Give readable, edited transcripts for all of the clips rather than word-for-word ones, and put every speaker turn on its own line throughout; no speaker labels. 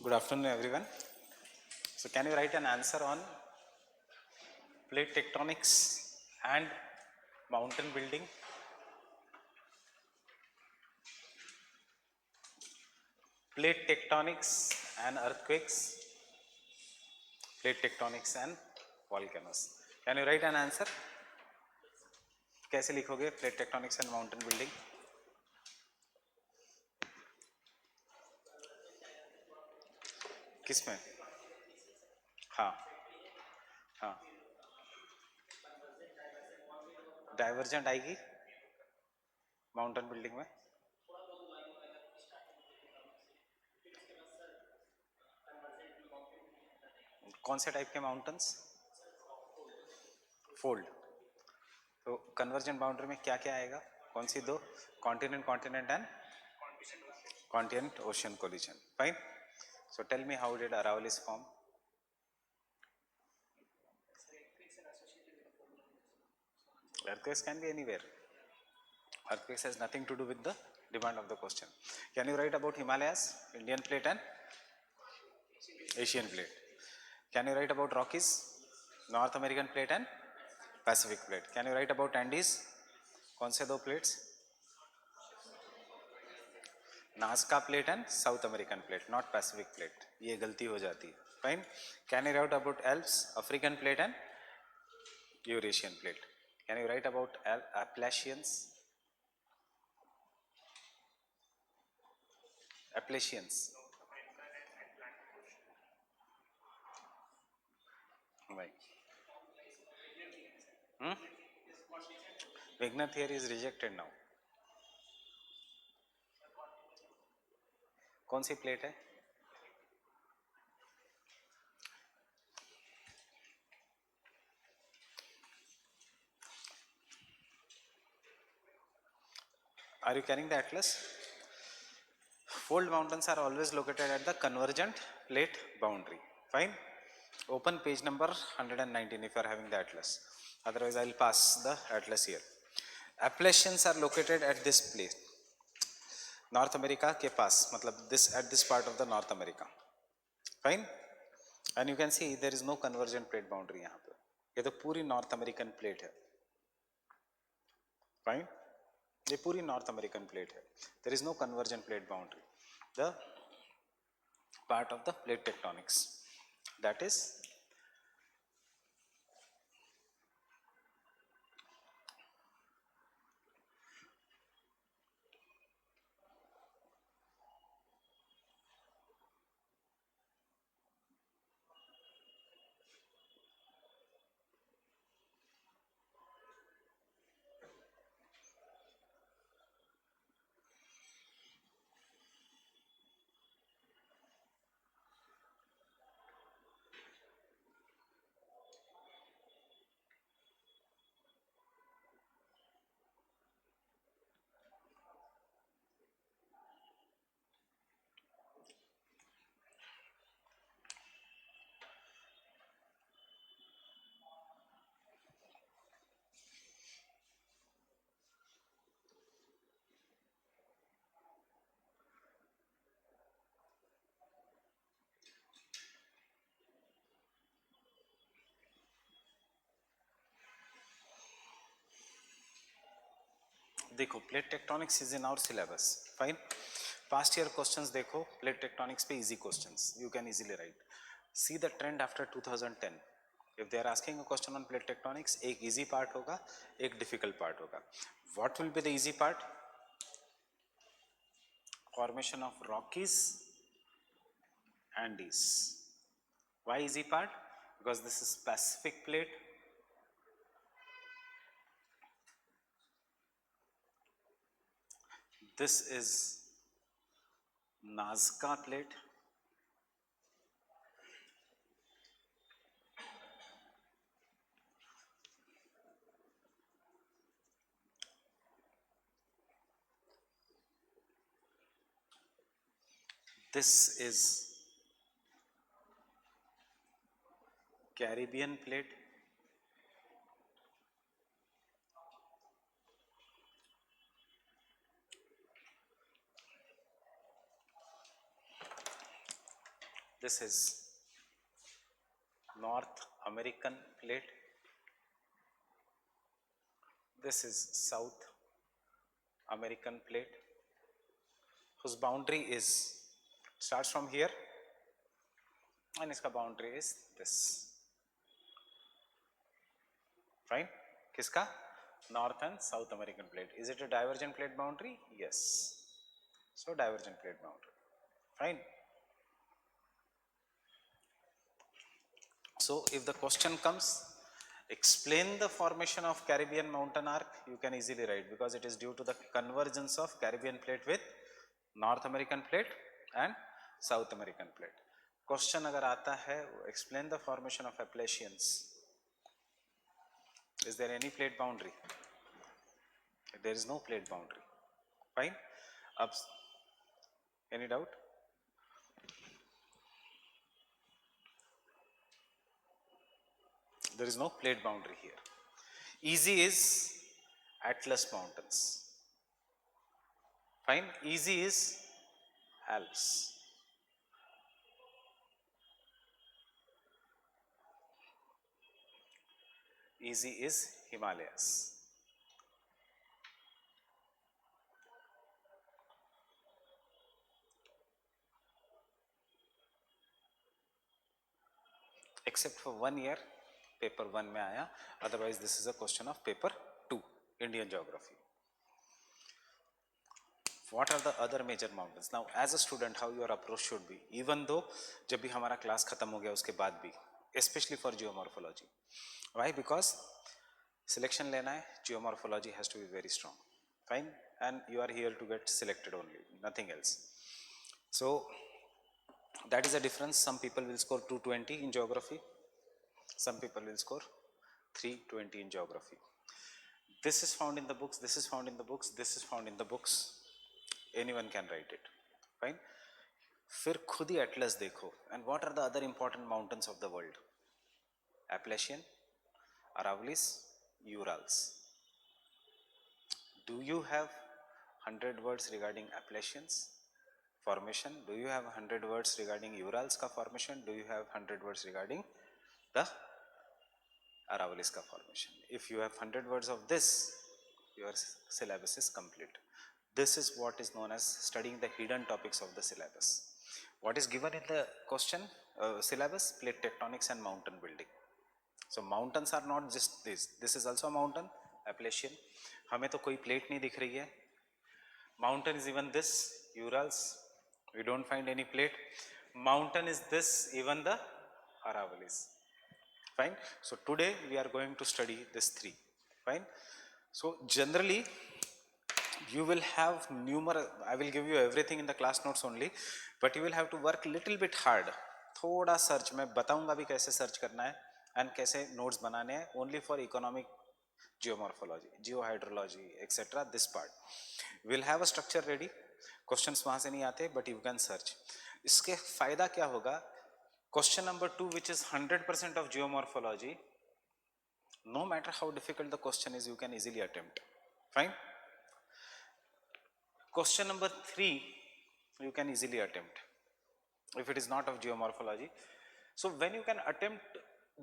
Good afternoon, everyone. So, can you write an answer on plate tectonics and mountain building? Plate tectonics and earthquakes, plate tectonics and volcanoes. Can you write an answer? कैसे लिखोगे plate tectonics and mountain building? किसमें? हाँ हाँ, divergent आएगी mountain building में. कौन से type के माउंटेन्स? फोल्ड. तो कन्वर्जेंट बाउंड्री में क्या क्या आएगा? कौन सी दो? Continent continent and continent ocean collision. Fine. So tell me, how did Aravallis form? Earthquakes can be anywhere. Earthquakes has nothing to do with the demand of the question. Can you write about Himalayas, Indian plate and Asian plate? Can you write about Rockies, North American plate and Pacific plate? Can you write about Andes? कौन से दो plates? Nazca plate and south American plate, not Pacific plate. ये गलती हो जाती है. Fine. Can you right about Alps, African plate and Eurasian plate? Can you right about Appalachians? Appalachians. Wigner theory is rejected now. कौन सी plate है? Are you carrying the atlas? Fold mountains are always located at the convergent plate boundary. Fine. Open page number 119 if you are having the atlas. Otherwise, I will pass the atlas here. Appalachians are located at this place. North America के पास, मतलब this at this part of the North America. Fine. And you can see there is no convergent plate boundary यहाँ पे. ये तो पूरी North American plate है. Fine. ये पूरी North American plate है. There is no convergent plate boundary. The part of the plate tectonics, that is देखो plate tectonics is in our syllabus. Fine. Past year questions देखो plate tectonics पे, easy questions, you can easily write. See the trend after 2010. If they are asking a question on plate tectonics, एक easy part होगा, एक difficult part होगा. What will be the easy part? Formation of Rockies, Andes. Why easy part? Because this is Pacific plate. This is Nazca plate. This is Caribbean plate. This is North American plate. This is South American plate, whose boundary is starts from here and इसका boundary is this. Fine. किसका? North and South American plate. Is it a divergent plate boundary? Yes. So divergent plate boundary. Fine. So if the question comes, explain the formation of Caribbean mountain arc, you can easily write, because it is due to the convergence of Caribbean plate with North American plate and South American plate. Question अगर आता है, explain the formation of Appalachians. Is there any plate boundary? There is no plate boundary. Fine. Any doubt? There is no plate boundary here. Easy is Atlas Mountains. Fine. Easy is Alps. Easy is Himalayas. Except for 1 year, paper 1 में आया, otherwise this is a question of paper 2, Indian geography. What are the other major mountains? Now as a student, how your approach should be, even though जब भी हमारा class खत्म हो गया उसके बाद भी, especially for geomorphology. Why? Because selection लेना है, geomorphology has to be very strong. Fine. And you are here to get selected only, nothing else. So that is a difference. Some people will score 220 in geography, some people will score 320 in geography. This is found in the books, this is found in the books, this is found in the books. Anyone can write it. Fine. फिर खुद ही atlas देखो. And what are the other important mountains of the world? Appalachian, Aravallis, Urals. Do you have 100 words regarding Appalachians formation? Do you have 100 words regarding Urals ka formation? Do you have 100 words regarding the Aravallis ka formation? If you have 100 words of this, your syllabus is complete. This is what is known as studying the hidden topics of the syllabus. What is given in the question syllabus? Plate tectonics and mountain building. So mountains are not just this. This is also a mountain, Appalachian. हमें तो कोई plate नहीं दिख रही है. Mountain is even this, Urals. We don't find any plate. Mountain is this, even the Aravallis. Fine. So today we are going to study this three. Fine. So generally you will have numerous, I will give you everything in the class notes only, but you will have to work little bit hard. थोड़ा search, मैं बताऊंगा भी कैसे search करना है and कैसे notes बनाने हैं, only for economic geomorphology, geohydrology, etc. This part. We'll have a structure ready. Questions वहाँ से नहीं आते, but you can search. इसके फायदा क्या होगा? Question number 2, which is 100% of geomorphology, no matter how difficult the question is, you can easily attempt. Fine. Question number 3, you can easily attempt if it is not of geomorphology. So when you can attempt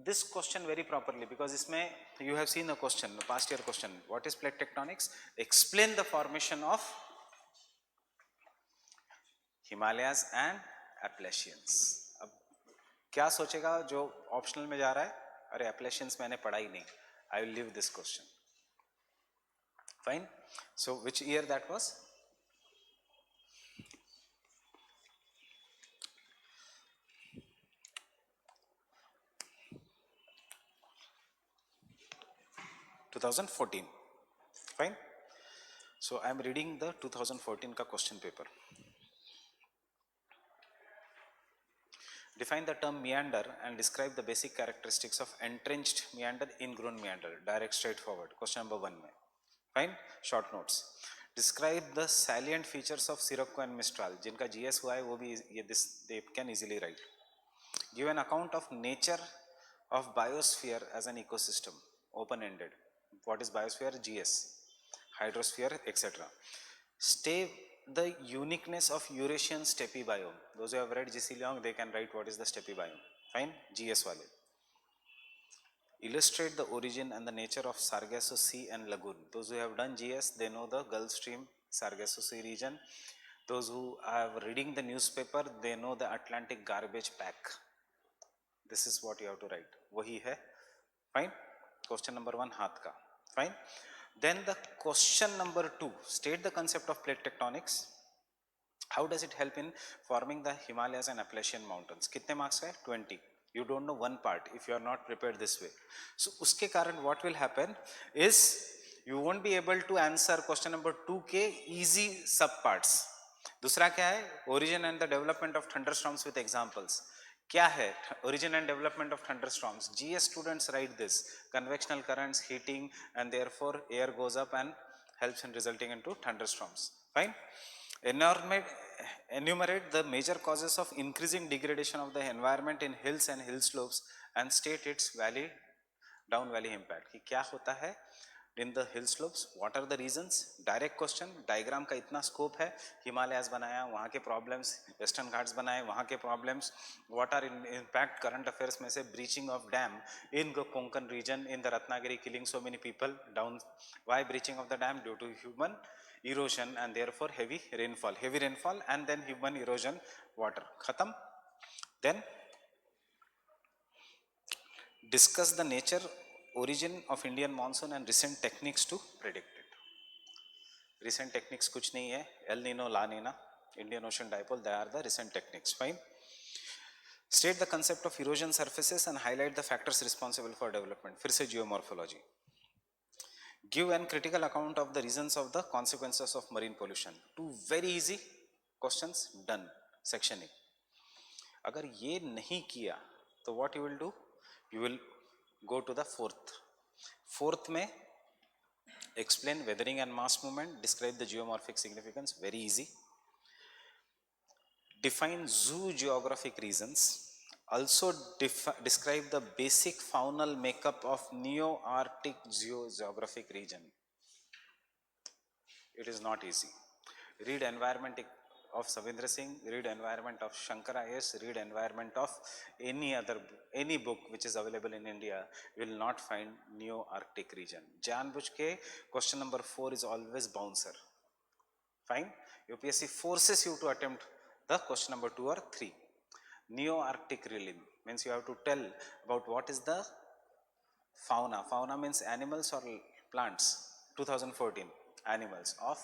this question very properly, because isme you have seen a question, a past year question, what is plate tectonics? Explain the formation of Himalayas and Appalachians. अब क्या सोचेगा जो optional में जा रहा है, अरे Appalachians मैंने पढ़ा ही नहीं, I will leave this question. Fine. So which year that was? (2014). Fine. So I am reading the 2014 का question paper. Define the term meander and describe the basic characteristics of entrenched meander, ingrown meander. Direct, straightforward. Question number 1 में. Fine. Short notes. Describe the salient features of Sirocco and Mistral. जिनका GS हुआ है वो भी ये this they can easily write. Give an account of nature of biosphere as an ecosystem. Open-ended. What is biosphere? GS. Hydrosphere, etc. Stay the uniqueness of Eurasian steppe biome. Those who have read GC Leong, they can write what is the steppe biome. Fine, GS wale. Illustrate the origin and the nature of Sargasso Sea and lagoon. Those who have done GS, they know the Gulf Stream, Sargasso Sea region. Those who are reading the newspaper, they know the Atlantic garbage pack. This is what you have to write. Wahi hai. Fine. Question number 1, हाथ का. Fine. Then the question number 2, state the concept of plate tectonics. How does it help in forming the Himalayas and Appalachian mountains? कितने marks है? 20. You don't know one part if you are not prepared this way. So उसके कारण what will happen is you won't be able to answer question number 2 के easy sub parts. दूसरा क्या है? Origin and the development of thunderstorms with examples. क्या है? Origin and development of thunderstorms. GS students write this. Convectional currents, heating, and therefore air goes up and helps in resulting into thunderstorms. Fine. Enumerate the major causes of increasing degradation of the environment in hills and hill slopes and state its valley down valley impact. कि क्या होता है in the hill slopes, what are the reasons? Direct question. Diagram का इतना scope है. Himalayas बनाया, वहाँ के problems, Western Ghats बनाए, वहाँ के problems. What are impact current affairs में से breaching of dam in the Konkan region, in the Ratnagiri, killing so many people down. Why breaching of the dam? Due to human erosion and therefore heavy rainfall and then human erosion, water. Khatam. Then discuss the nature, origin of Indian monsoon and recent techniques to predict it. Recent techniques कुछ नहीं है. El Nino, La Nina, Indian Ocean Dipole, they are the recent techniques. Fine. State the concept of erosion surfaces and highlight the factors responsible for development. फिर से geomorphology. Give an critical account of the reasons of the consequences of marine pollution. Two very easy questions, done. Section A. अगर ये नहीं किया तो what you will do? You will go to the fourth में explain weathering and mass movement, describe the geomorphic significance, very easy. Define zoogeographic reasons, also describe the basic faunal makeup of Neo-Arctic geographic region. It is not easy. Read environment of Savindra Singh, read environment of Shankara S, read environment of any book which is available in India, you will not find Neo-Arctic region. Janbuj ke question number 4 is always bouncer. Fine. UPSC forces you to attempt the question number 2 or 3. Neo-Arctic realm means you have to tell about what is the fauna. Fauna means animals or plants. 2014 animals of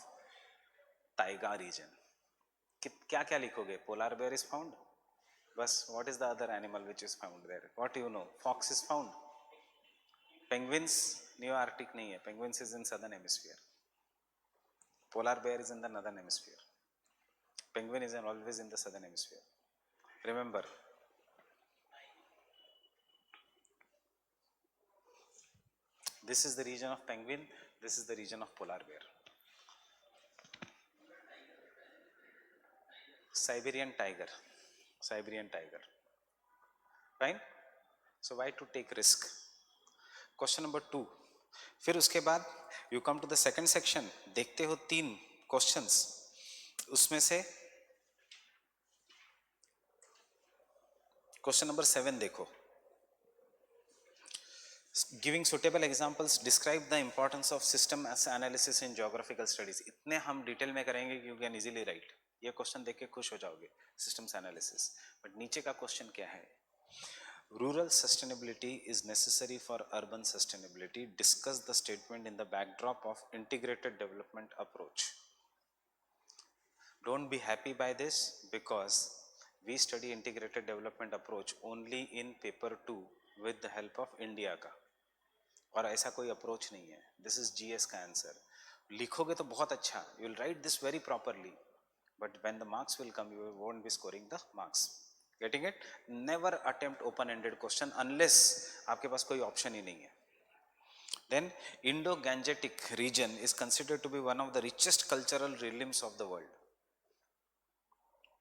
taiga region. क्या क्या लिखोगे? Polar bear is found. बस what is the other animal which is found there? What do you know? Fox is found. Penguins Neo-Arctic नहीं है. Penguins is in southern hemisphere. Polar bear is in the northern hemisphere. Penguin is always in the southern hemisphere. Remember. This is the region of penguin. This is the region of polar bear. Siberian tiger. Siberian tiger. Fine. So why to take risk? Question number 2. फिर उसके बाद you come to the second section. देखते हो 3 questions. उसमें से question number 7 देखो. Giving suitable examples, describe the importance of system as analysis in geographical studies. इतने हम डिटेल में करेंगे कि you can easily write. ये क्वेश्चन देख के खुश हो जाओगे. Systems analysis. बट नीचे का क्वेश्चन क्या है? Rural sustainability is necessary for urban sustainability. Discuss the statement in the backdrop of integrated development approach. Don't be happy by this because we study integrated development approach only in paper 2 with the help of India का. और ऐसा कोई approach नहीं है. This is GS का answer. लिखोगे तो बहुत अच्छा, you will write this very properly, but when the marks will come you won't be scoring the marks. Getting it? Never attempt open ended question unless आपके पास कोई ऑप्शन ही नहीं है. Then Indo Gangetic region is considered to be one of the richest cultural realms of the world.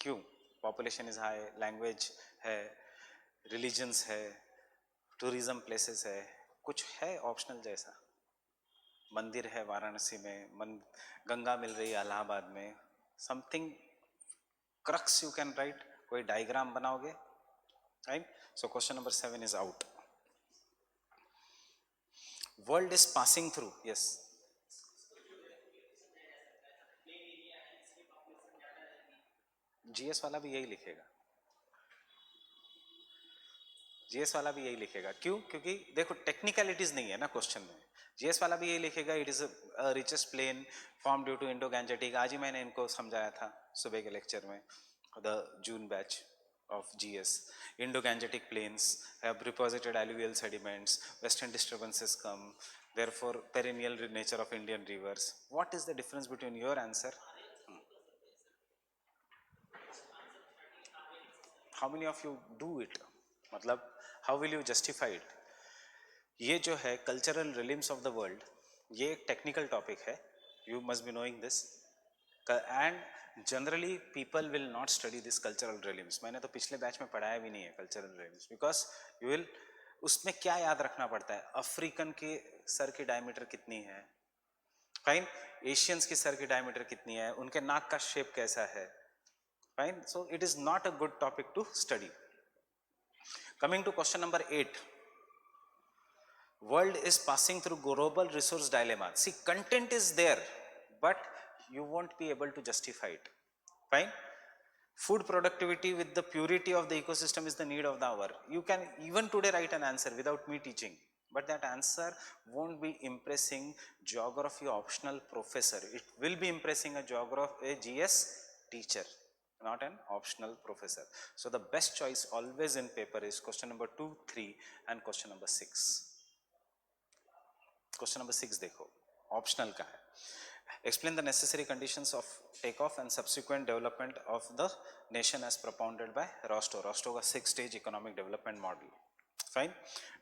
क्यों? Population is high, language है, religions है, tourism places है, कुछ है ऑप्शनल जैसा. मंदिर है वाराणसी में, गंगा मिल रही है इलाहाबाद में, something crux you can write, कोई diagram बनाओगे, right? So question number 7 is out. World is passing through, yes. GS वाला भी यही लिखेगा, जीएस वाला भी यही लिखेगा. क्यों? क्योंकि देखो टेक्निकलिटीज नहीं है ना क्वेश्चन में. जीएस वाला भी यही लिखेगा, it is richest plain form due to Indo Gangetic. आज ही मैंने इनको समझाया था सुबह के लेक्चर में, the June batch of GS. Indo-Gangetic plains have reposited alluvial sediments, western disturbances come, therefore perennial nature of Indian rivers. What is the difference between your answer? How many of you do it? मतलब how will you justify it? ये जो है cultural realms of the world, ये एक technical topic है, you must be knowing this. And generally people will not study this cultural realms. मैंने तो पिछले बैच में पढ़ाया भी नहीं है cultural realms, because you will, उसमें क्या याद रखना पड़ता है, अफ्रीकन के सर की डायमीटर कितनी है, फाइन, एशियंस की सर की डायमीटर कितनी है, उनके नाक का शेप कैसा है, fine. So it is not a good topic to study. Coming to question number 8. World is passing through global resource dilemma. See, content is there, but you won't be able to justify it. Fine. Food productivity with the purity of the ecosystem is the need of the hour. You can even today write an answer without me teaching, but that answer won't be impressing geography optional professor. It will be impressing a GS teacher, not an optional professor. So the best choice always in paper is question number 2, 3 and question number 6. Question number 6 देखो, optional का है. Explain the necessary conditions of take off and subsequent development of the nation as propounded by Rostow. Rostow का 6-stage economic development model. Fine.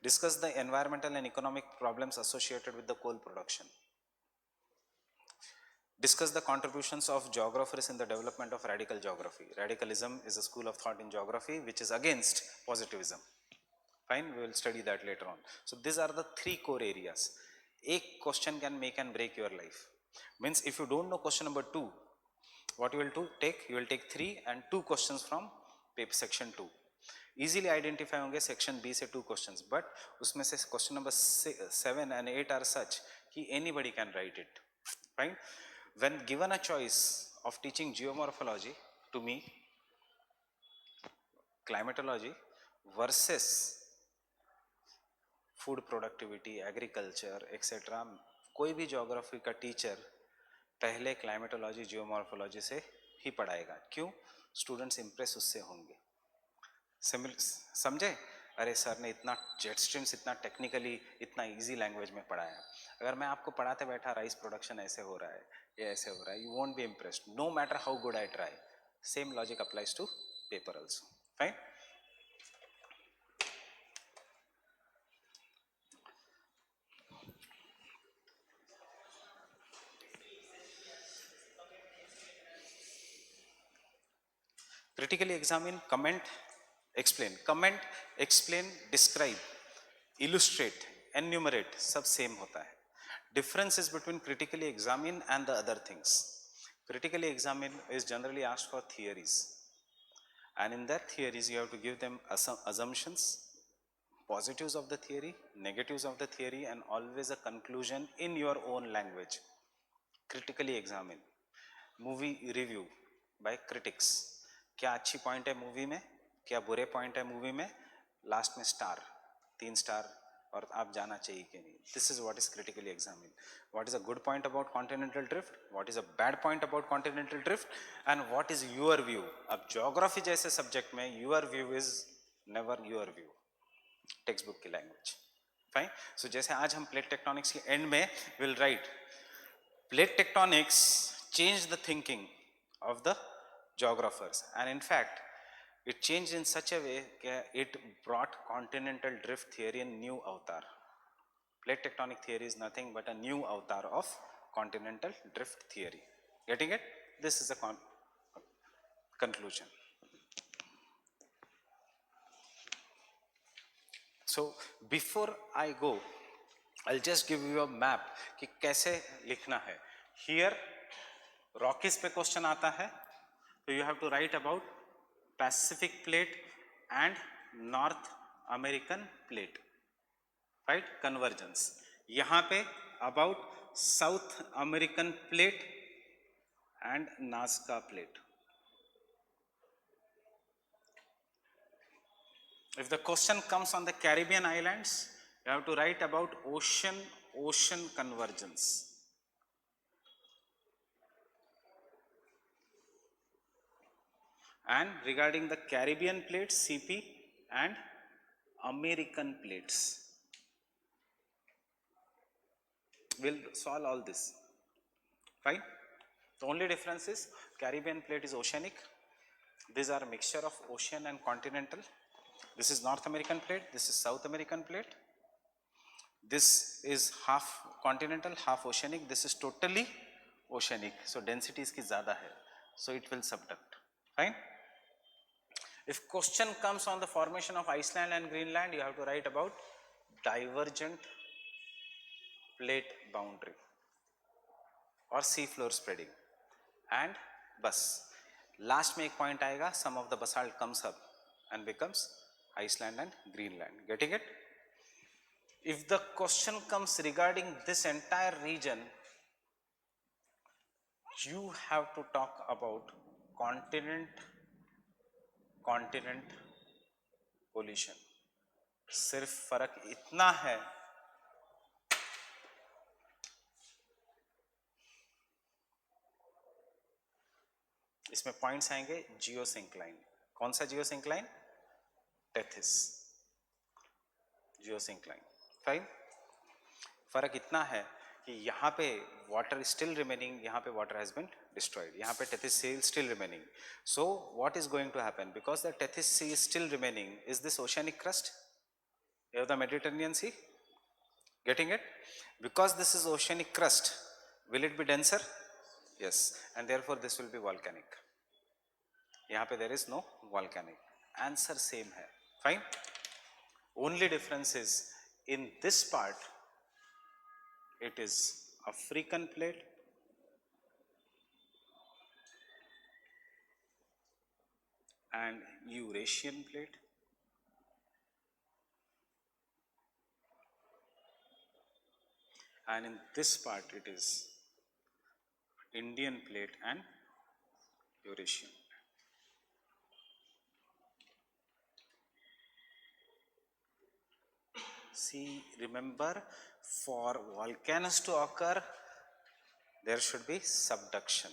Discuss the environmental and economic problems associated with the coal production. Discuss the contributions of geographers in the development of radical geography. Radicalism is a school of thought in geography which is against positivism. Fine, we will study that later on. So these are the 3 core areas. एक question can make and break your life. Means if you don't know question number 2, what you will do, you will take 3 and 2 questions from paper section 2. easily identify होंगे section B से 2 questions, but उसमें से question number 7 and 8 are such कि anybody can write it. Fine. When given a choice of teaching geomorphology to me, climatology versus food productivity, agriculture etcetera, कोई भी geography का teacher पहले climatology geomorphology से ही पढ़ाएगा. क्यों? Students Impress उससे होंगे. समझे? अरे सर ने इतना जेट स्ट्रीम्स इतना टेक्निकली इतना इजी लैंग्वेज में पढ़ाया, अगर मैं आपको पढ़ाते बैठा राइस प्रोडक्शन ऐसे हो रहा है, ये ऐसे हो रहा है, you won't be impressed no matter how good I try. Same logic applies to paper also. Fine. Critically examine, comment, explain. Comment, explain, describe, illustrate, enumerate, सब same होता है. Difference is between critically examine and the other things. Critically examine is generally asked for theories, and in that theories you have to give them assumptions, positives of the theory, negatives of the theory, and always a conclusion in your own language. Critically examine. Movie review by critics. क्या अच्छी point है movie में, क्या बुरे point है movie में, last में star, 3 star, और आप जाना चाहिए कि नहीं. This is what is critically examine. What is a good point about continental drift, what is a bad point about continental drift, and what is your view. अब geography जैसे subject में your view is never your view, textbook की language. Fine. So जैसे आज हम plate tectonics के end में will write plate tectonics change the thinking of the geographers, and in fact it changed in such a way that it brought continental drift theory in new avatar. Plate tectonic theory is nothing but a new avatar of continental drift theory. Getting it? This is a conclusion. So before I go, I'll just give you a map कि कैसे लिखना है. Here Rockies पे question आता है तो you have to write about Pacific plate and North American plate, right, convergence. यहां पे about South American plate and Nazca plate. If the question comes on the Caribbean islands, you have to write about ocean convergence. And regarding the Caribbean plates, CP and American plates. We'll solve all this. Fine. The only difference is Caribbean plate is oceanic. These are a mixture of ocean and continental. This is North American plate, this is South American plate. This is half continental, half oceanic. This is totally oceanic. So density iski zyada hai. So it will subduct. Fine. If question comes on the formation of Iceland and Greenland, you have to write about divergent plate boundary or sea floor spreading. And bus. Last में एक point आएगा, some of the basalt comes up and becomes Iceland and Greenland. Getting it? If the question comes regarding this entire region, you have to talk about continent collision. सिर्फ फर्क इतना है इसमें points आएंगे geosyncline. कौन सा geosyncline? Tethys geosyncline. Fine. फर्क इतना है कि यहाँ पे वाटर स्टिल रिमेनिंग, यहाँ पे वाटर हैज बीन destroyed, यहाँ पे Tethys sea still remaining. So what is going to happen? Because the Tethys sea is still remaining, is this oceanic crust? You have the Mediterranean Sea. Getting it? Because this is oceanic crust, will it be denser? Yes, and therefore this will be volcanic. यहाँ पे there is no volcanic. Answer same है. Fine. Only difference is in this part it is African plate and Eurasian plate, and in this part it is Indian plate and Eurasian. See, remember, for volcanoes to occur there should be subduction.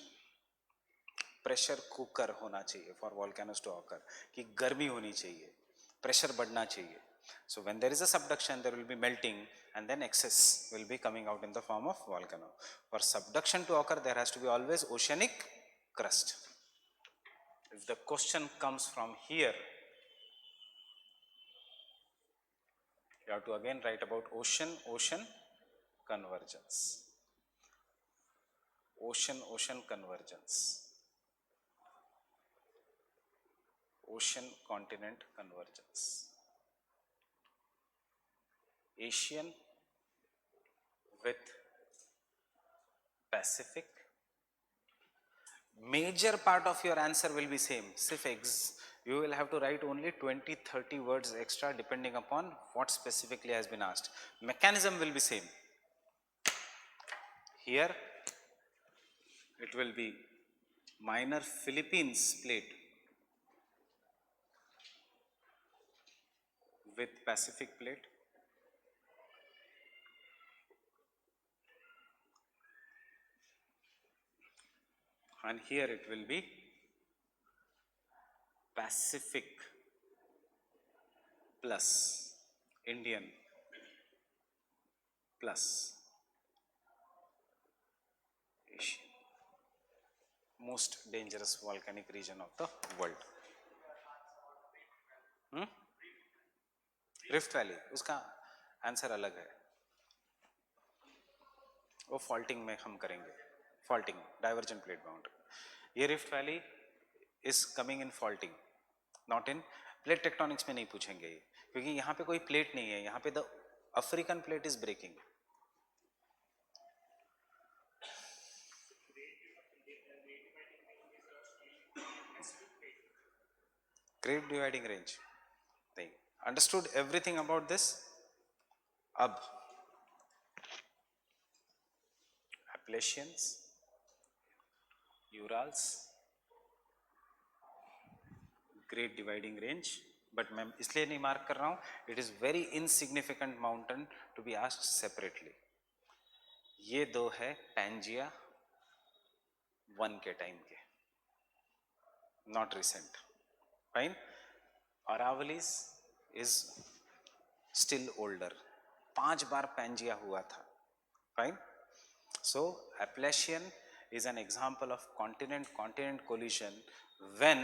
Pressure cooker होना चाहिए for volcanoes to occur, कि गर्मी होनी चाहिए, pressure बढ़ना चाहिए. So when there is a subduction, there will be melting and then excess will be coming out in the form of volcano. For subduction to occur, there has to be always oceanic crust. If the question comes from here, you have to again write about ocean convergence. Ocean convergence. Ocean continent convergence. Asian with Pacific. Major part of your answer will be same. You will have to write only 20-30 words extra depending upon what specifically has been asked. Mechanism will be same. Here it will be minor Philippines plate with Pacific plate. And here it will be Pacific plus Indian plus Asian. Most dangerous volcanic region of the world. Rift valley, उसका answer अलग है, वो faulting में हम करेंगे. Faulting, divergent plate boundary. ये rift valley is coming in faulting, not in plate tectonics में नहीं पूछेंगे ये, क्योंकि यहाँ पे कोई प्लेट नहीं है. यहाँ पे the African plate is breaking. great dividing range thing. Understood everything about this? अब Appalachians, Urals, great dividing range, but मैं इसलिए नहीं मार्क कर रहा हूँ, it is very insignificant mountain to be asked separately. ये दो है Pangaea 1 के टाइम के, not recent. Fine. Aravallis is still older. 5 bar Pangaea हुआ था. Fine. So Appalachian is an example of continent-continent collision when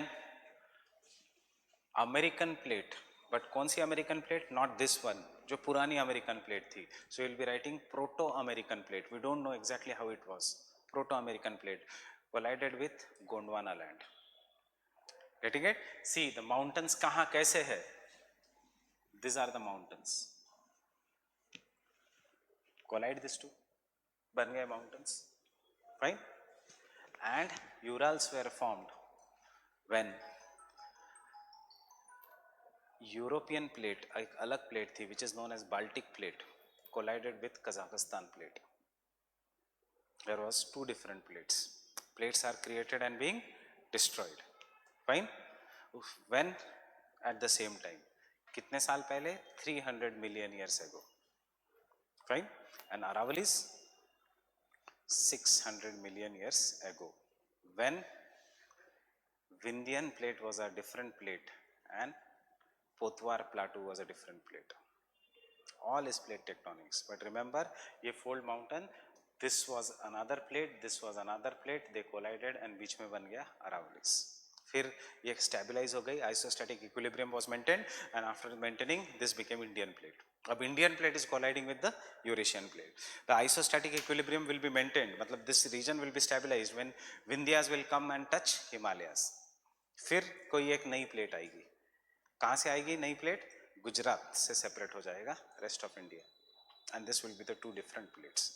American plate, but कौन सी American plate? Not this one, जो पुरानी American plate थी. So you'll be writing Proto-American plate. We don't know exactly how it was. Proto-American plate collided with Gondwana land. Getting it? See the mountains कहाँ कैसे है? These are the mountains. Collide these two, बन गए mountains. Fine. And Urals were formed when European plate एक अलग plate थी which is known as Baltic plate collided with Kazakhstan plate. There was two different plates. Plates are created and being destroyed. Fine. When at the same time, कितने साल पहले? 300 million years ago. Fine. And Aravallis 600 million years ago, when Vindhyan plate was a different plate and Potwar plateau was a different plate. All is plate tectonics. But remember, ये fold mountain, this was another plate, this was another plate, they collided and बीच में बन गया Aravallis. फिर ये stabilize हो गई, isostatic equilibrium was maintained, and after maintaining this became Indian plate. अब Indian plate is colliding with the Eurasian plate. The isostatic equilibrium will be maintained, मतलब this region will be stabilized when Vindhyas will come and touch Himalayas. फिर कोई एक नई plate आएगी. कहाँ से आएगी नई प्लेट? गुजरात से सेपरेट हो जाएगा rest of India, and this will be the two different plates.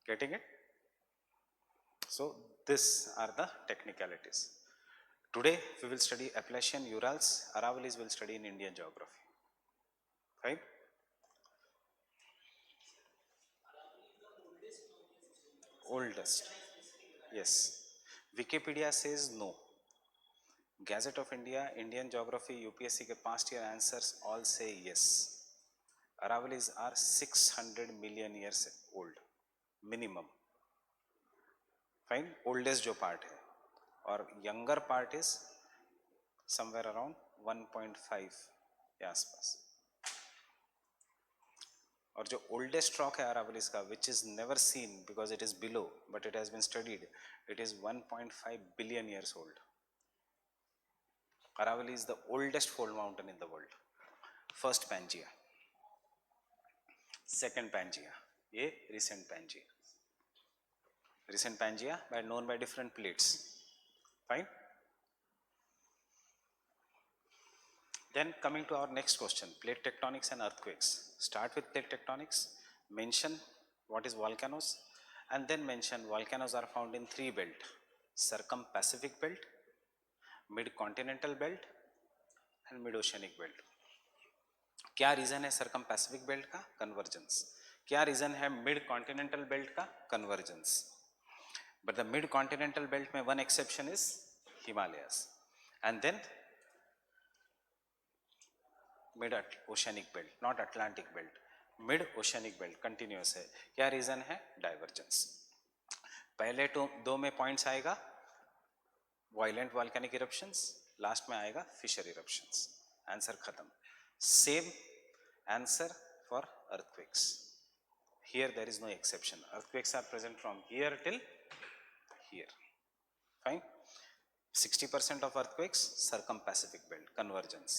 Getting it? So this are the technicalities. Today we will study Appalachian, Urals, Aravallis will study in Indian geography. Right? Oldest. Yes. Wikipedia says no. Gazette of India, Indian Geography, UPSC के past year answers all say yes. Aravallis are 600 million years old, minimum. Fine. Oldest जो part है, और younger part is somewhere around 1.5 के आसपास. और जो oldest rock है Aravallis का, which is never seen because it is below, but it has been studied, it is 1.5 billion years old. Aravalli is the oldest fold mountain in the world. First Pangaea, second Pangaea, ये recent Pangaea. Recent Pangaea by known by different plates. Fine. Then coming to our next question, plate tectonics and earthquakes. Start with plate tectonics, mention what is volcanoes, and then mention volcanoes are found in 3 belts: circum-Pacific belt, mid-continental belt and mid-oceanic belt. क्या reason है circum-Pacific belt का? Convergence. क्या reason है mid-continental belt का? Convergence. But the mid-continental belt में one exception is Himalayas, and then mid-oceanic belt, not Atlantic belt. Mid-oceanic belt continuous है. क्या reason है? Divergence. पहले तो 2 में पॉइंट्स आएगा वायलेंट वॉल्केनिक इरप्शंस, लास्ट में आएगा फिशर इरप्शंस. आंसर खत्म. Same answer for earthquakes. Here there is no exception. Earthquakes are present from here till here. Fine. 60% of earthquakes circum-Pacific belt, convergence.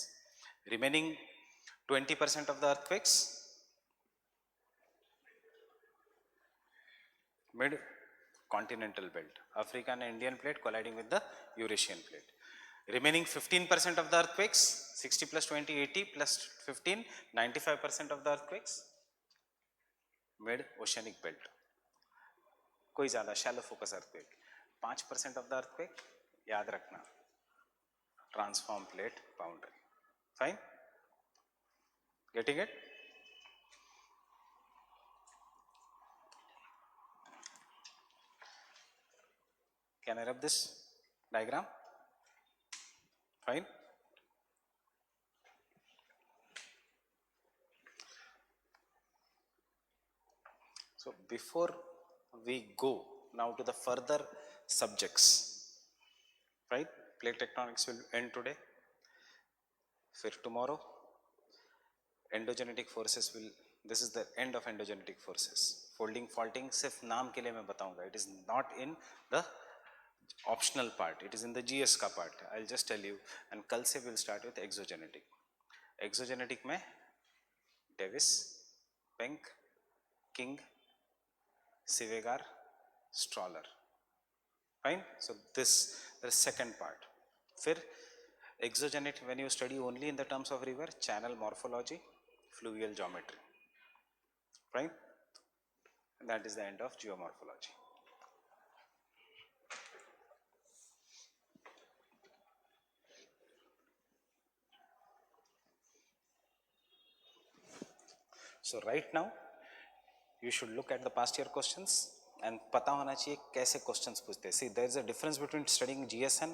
Remaining 20% of the earthquakes mid-continental belt, African and Indian plate colliding with the Eurasian plate. Remaining 15% of the earthquakes, 60 plus 20, 80 plus 15, 95% of the earthquakes mid-oceanic belt. कोई ज़्यादा shallow focus earthquake. 5% of the earthquake याद रखना transform plate boundary. Fine? Getting it? Can I rub this diagram? Fine? So before we go now to the further subjects, right? Plate tectonics will end today. फिर tomorrow endogenetic forces will, this is the end of endogenetic forces. Folding faulting सिर्फ नाम के लिए मैं बताऊंगा, it is not in the optional part, it is in the GS का part. I'll just tell you. And कल से we'll start with exogenetic. Exogenetic में Davis, Penck, King, Sivegar, Stroller. Fine? So this the second part. फिर exogenetic, when you study only in the terms of river, channel morphology, fluvial geometry. Fine? And that is the end of geomorphology. So right now you should look at the past year questions and पता होना चाहिए कैसे questions पूछते हैं. See, there is a difference between studying GS and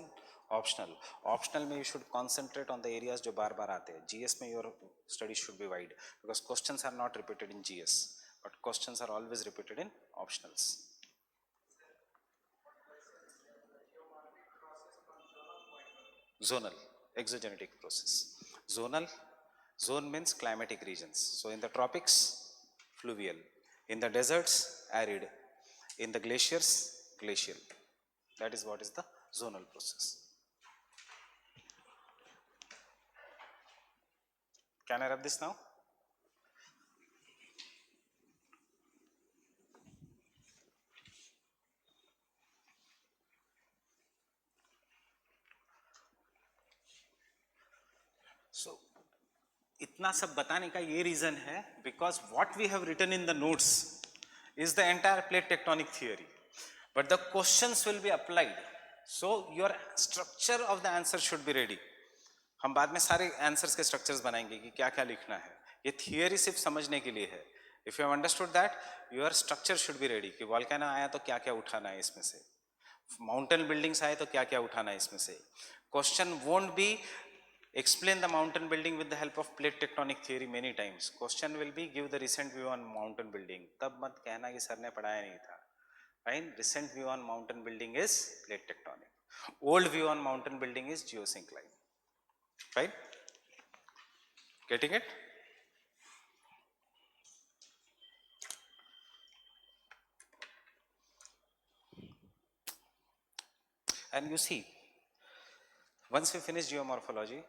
optional. Optional में you should concentrate on the areas जो बार बार आते हैं. GS में your study should be wide because questions are not repeated in GS, but questions are always repeated in optionals. Zonal, exogenetic process. Zonal, zone means climatic regions. So in the tropics, fluvial. In the deserts, arid. In the glaciers, glacial. That is what is the zonal process. Can I rub this now? So, इतना सब बताने का ये reason है because what we have written in the notes is the entire plate tectonic theory, but the questions will be applied. So your structure of the answer should be ready. हम बाद में सारे आंसर्स के structures बनाएंगे कि क्या क्या लिखना है. ये थियरी सिर्फ समझने के लिए है. If you have understood that, your structure should be ready कि वॉल्केनो आया तो क्या क्या उठाना है इसमें से, माउंटेन बिल्डिंग्स आए तो क्या क्या उठाना है इसमें से. Question won't be explain the mountain building with the help of plate tectonic theory many times. Question will be give the recent view on mountain building. तब मत कहना कि सर ने पढ़ाया नहीं था. Fine? Recent view on mountain building is plate tectonic. Old view on mountain building is geosyncline. Right? Getting it? And you see, once we finish geomorphology,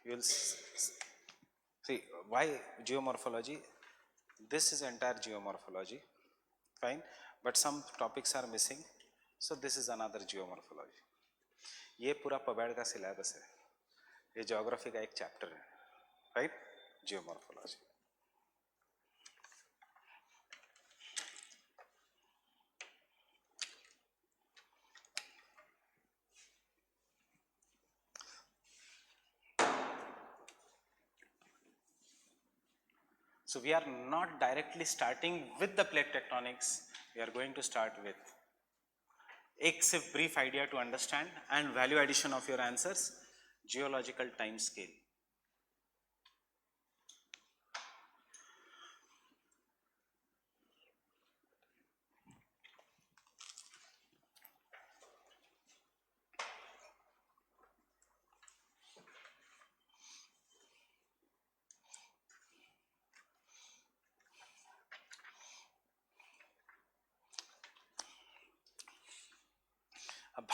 you will see why geomorphology. This is entire geomorphology. Fine, but some topics are missing, so this is another geomorphology. ये पूरा पबैड का syllabus है. ये geography का एक chapter है. Right? Geomorphology. So we are not directly starting with the plate tectonics. We are going to start with एक सिर्फ brief idea to understand and value addition of your answers. Geological time scale.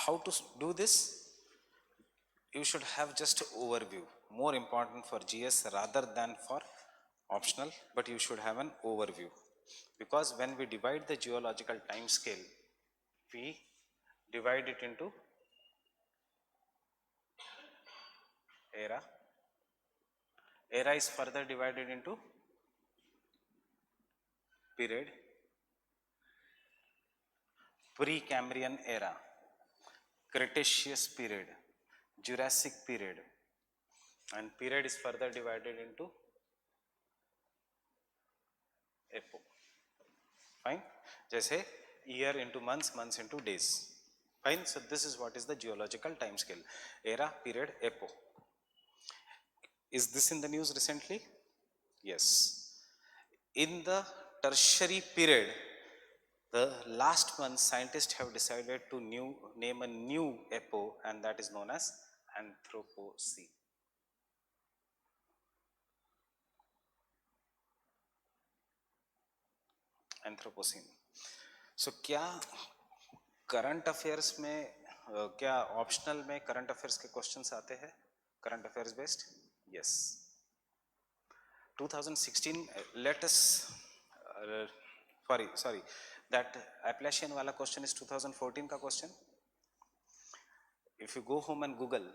How to do this? You should have just overview, more important for GS rather than for optional, but you should have an overview, because when we divide the geological time scale, we divide it into era. Era is further divided into period, Precambrian era, Cretaceous period, Jurassic period, and period is further divided into epoch. Fine. जैसे year into months, months into days. Fine. So this is what is the geological time scale. Era, period, epoch. Is this in the news recently? Yes. In the tertiary period, the last month scientists have decided to name a new epoch, and that is known as Anthropocene. Anthropocene. So क्या current affairs में क्या optional में current affairs के questions आते हैं current affairs based? Yes. 2016 let us sorry that Appalachian वाला question is 2014 का question. If you go home and Google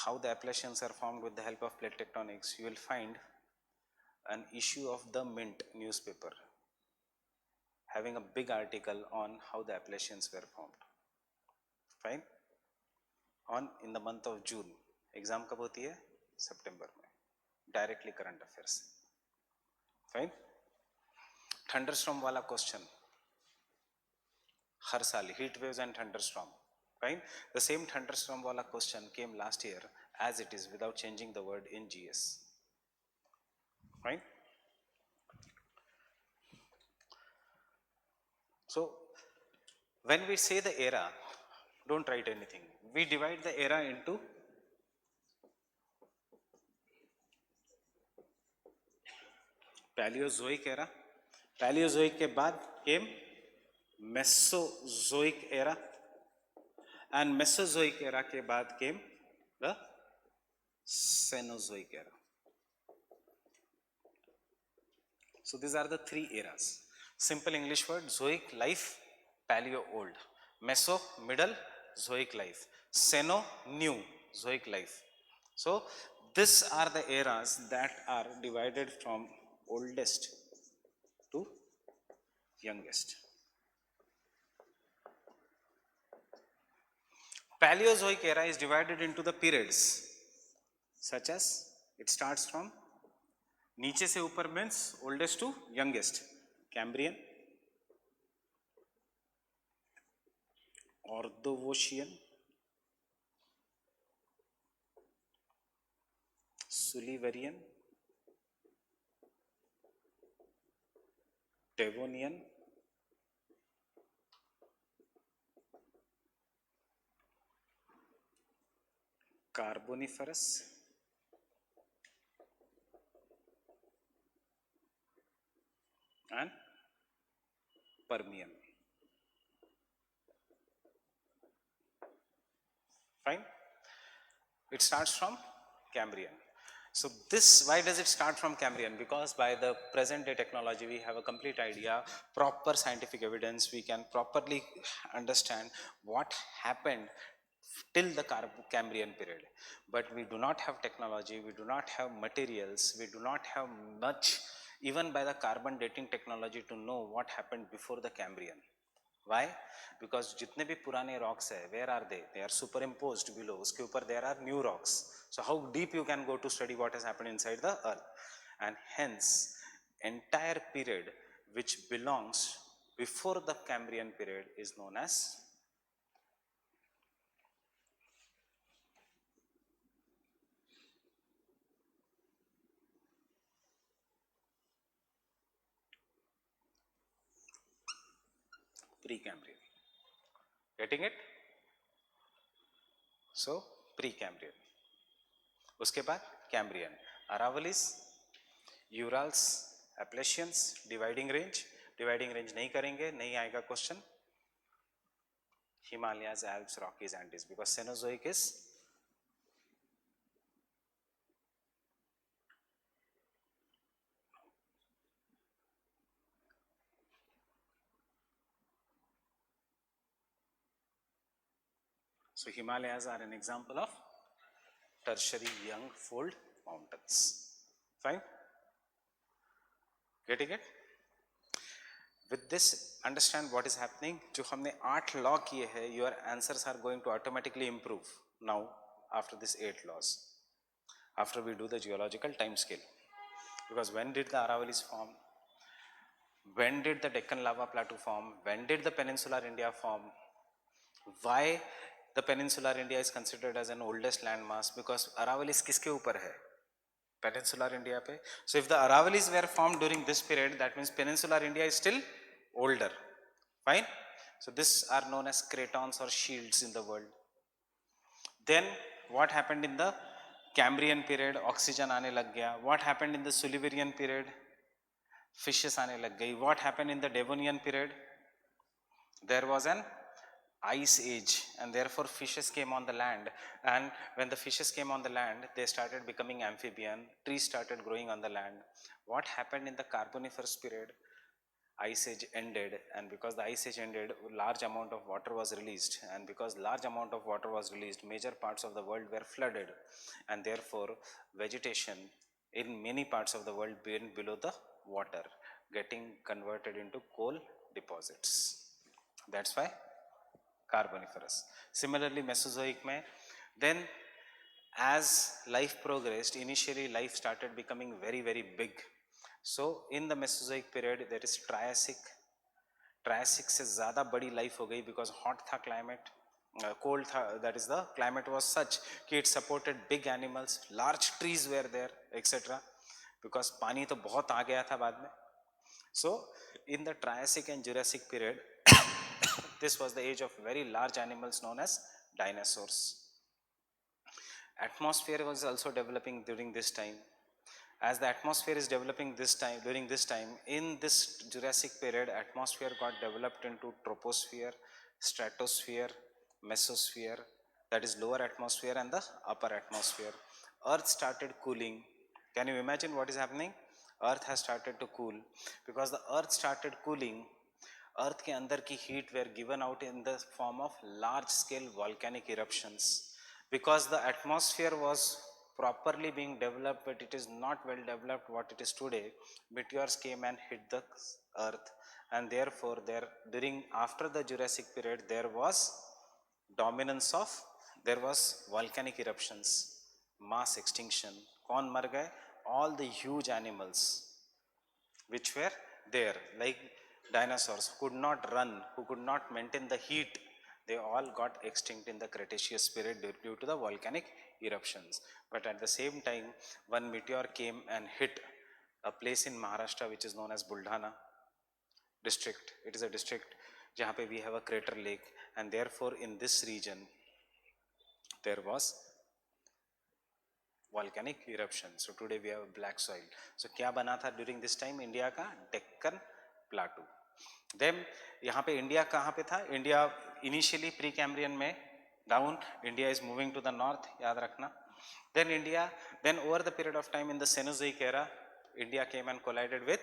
how the Appalachians are formed with the help of plate tectonics, you will find an issue of the Mint newspaper having a big article on how the Appalachians were formed. Fine. On in the month of June. Exam कब होती है? सितंबर में. Directly current affairs. Fine. Thunderstorm वाला question हर साल, heat waves and thunderstorm. Fine. The same thunderstorm वाला question came last year as it is without changing the word in GS. Fine. So when we say the era, don't write anything. We divide the era into Paleozoic era. Paleozoic के बाद came Mesozoic era, and Mesozoic era के बाद came the Cenozoic era. So these are the three eras. Simple English word: Zoic, life; Paleo, old; Meso, middle; Zoic, life; Ceno, new; Zoic, life. So these are the eras that are divided from oldest to youngest. Paleozoic era is divided into the periods such as it starts from नीचे से ऊपर means oldest to youngest. Cambrian, Ordovician, Silurian, Devonian, Carboniferous, and Permian. Fine. It starts from Cambrian. So this, why does it start from Cambrian? Because by the present day technology, we have a complete idea, proper scientific evidence, we can properly understand what happened till the Cambrian period. But we do not have technology, we do not have materials, we do not have much, even by the carbon dating technology, to know what happened before the Cambrian. Why? Because जितने भी पुराने rocks है, where are they? They are superimposed below. उसके ऊपर there are new rocks. So how deep you can go to study what has happened inside the earth? And hence, entire period which belongs before the Cambrian period is known as Precambrian. Getting it? So Precambrian. उसके बाद Cambrian. Aravallis, Urals, Appalachians, dividing range. Dividing range नहीं करेंगे, नहीं आएगा question. Himalayas, Alps, Rockies, Andes, because Cenozoic is so Himalayas are an example of tertiary young fold mountains. Fine. Getting it? With this, understand what is happening. जो हमने 8 law किए हैं, your answers are going to automatically improve. now after these 8 laws, after we do the geological time scale. Because when did the Aravalis form? When did the Deccan lava plateau form? When did the peninsular India form? Why the peninsular India is considered as an oldest landmass? Because Aravalis किसके ऊपर है? Peninsular India पे. So if the Aravalis were formed during this period, that means peninsular India is still older. Fine. So these are known as cratons or shields in the world. Then what happened in the Cambrian period? Oxygen आने लग गया. What happened in the Silurian period? Fishes आने लग गई. What happened in the Devonian period? There was an ice age, and therefore fishes came on the land. And when the fishes came on the land, they started becoming amphibian. Trees started growing on the land. What happened in the Carboniferous period? Ice age ended, and because the ice age ended, large amount of water was released, and because large amount of water was released, major parts of the world were flooded, and therefore vegetation in many parts of the world been below the water, getting converted into coal deposits. That's why Carboniferous. Similarly, Mesozoic mein, then as life progressed, initially life started becoming very, very big. So in the Mesozoic period, there is Triassic. Triassic से ज़्यादा बड़ी life हो गई because hot था climate, cold था, that is the climate was such कि it supported big animals, large trees were there, etc. Because पानी तो बहुत आ गया था बाद में. So in the Triassic and Jurassic period, this was the age of very large animals known as dinosaurs. Atmosphere was also developing during this time. As the atmosphere is developing this time, during this time, in this Jurassic period, atmosphere got developed into troposphere, stratosphere, mesosphere, that is lower atmosphere and the upper atmosphere. Earth started cooling. Can you imagine what is happening? Earth has started to cool. Because the earth started cooling, earth के अंदर की heat were given out in the form of large scale volcanic eruptions. Because the atmosphere was properly being developed, but it is not well developed what it is today, meteors came and hit the earth, and therefore there during after the Jurassic period there was dominance of, there was volcanic eruptions, mass extinction. कौन मर गए? All the huge animals which were there, like dinosaurs who could not run, who could not maintain the heat, they all got extinct in the Cretaceous period due to the volcanic eruptions. But at the same time, one meteor came and hit a place in Maharashtra which is known as Buldhana district. It is a district जहाँ पे we have a crater lake, and therefore in this region there was volcanic eruption. So today we have black soil. So क्या बना था during this time? India का Deccan Plateau. Then यहाँ पे India कहाँ पे था? इंडिया initially pre-Cambrian में down, India is moving to the north, याद रखना. Then India, then over the period of time in the Cenozoic era, India came and collided with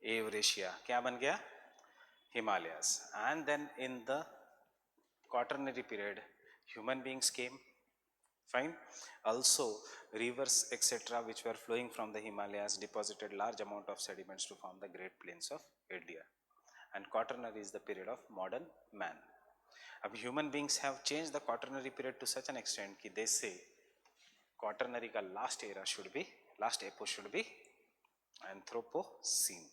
Eurasia. क्या बन गया? Himalayas. And then in the Quaternary period, human beings came. Fine. Also, rivers, etc., which were flowing from the Himalayas, deposited large amount of sediments to form the Great Plains of India. And Quaternary is the period of modern man. अब human beings have changed the Quaternary period to such an extent कि they say Quaternary का last era should be, last epoch should be Anthropocene,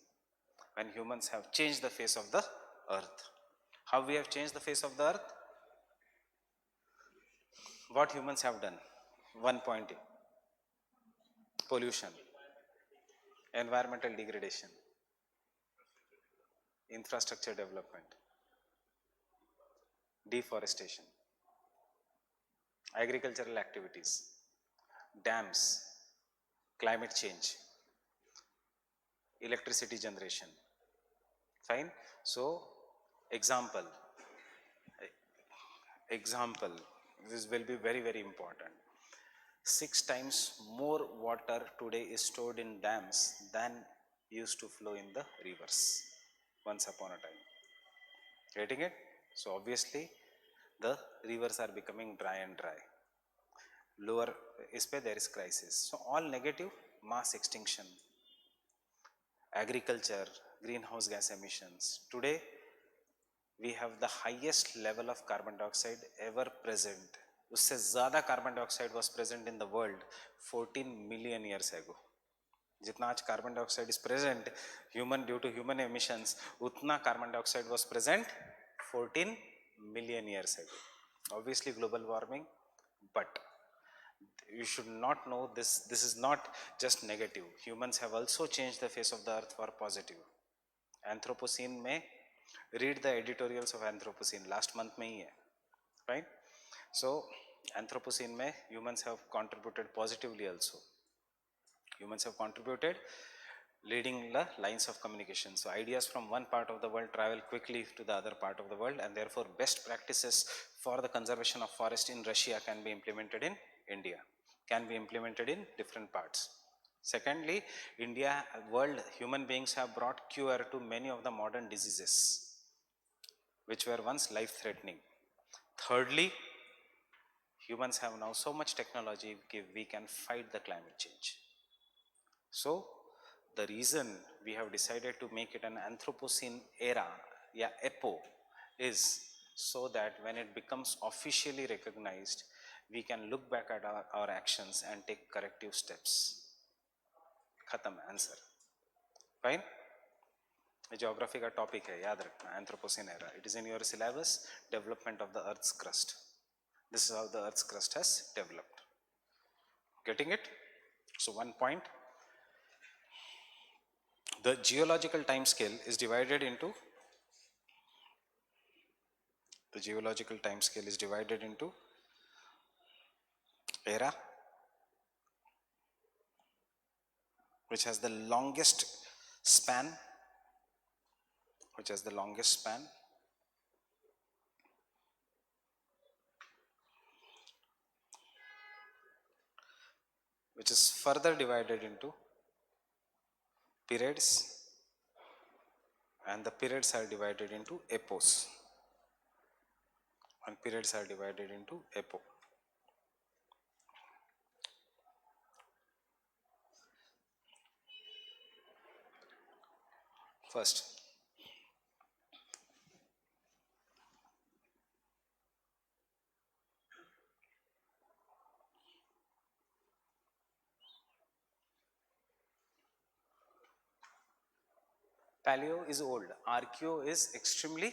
when humans have changed the face of the earth. How we have changed the face of the earth? What humans have done? One point: pollution, environmental degradation, infrastructure development, deforestation, agricultural activities, dams, climate change, electricity generation. Fine. So example, this will be very, very important. 6 times more water today is stored in dams than used to flow in the rivers once upon a time. Getting it? So obviously the rivers are becoming dry and dry. Lower is where there is crisis. So all negative: mass extinction, agriculture, greenhouse gas emissions. Today we have the highest level of carbon dioxide ever present, उससे ज़्यादा carbon dioxide was present in the world 14 million years ago. जितना आज carbon dioxide is present human due to human emissions, उतना carbon dioxide was present 14 million years ago. Obviously global warming, but you should not know this is not just negative. Humans have also changed the face of the earth for positive. Anthropocene में read the editorials of Anthropocene, last month में ही है, right? So Anthropocene में humans have contributed positively also. Humans have contributed leading the lines of communication. So ideas from one part of the world travel quickly to the other part of the world, and therefore best practices for the conservation of forest in Russia can be implemented in India, can be implemented in different parts. Secondly, India, world, human beings have brought cure to many of the modern diseases which were once life-threatening. Thirdly, humans have now so much technology we can fight the climate change. So the reason we have decided to make it an Anthropocene era, yeah, EPO, is so that when it becomes officially recognized, we can look back at our actions and take corrective steps. Khatam, answer. Fine? Geography का topic है, याद रखना, Anthropocene era. It is in your syllabus, development of the Earth's crust. This is how the Earth's crust has developed. Getting it? So one point. The geological time scale is divided into era, which has the longest span, which is further divided into periods, and the periods are divided into epochs, and periods are divided into epoch. First, Paleo is old, Archeo is extremely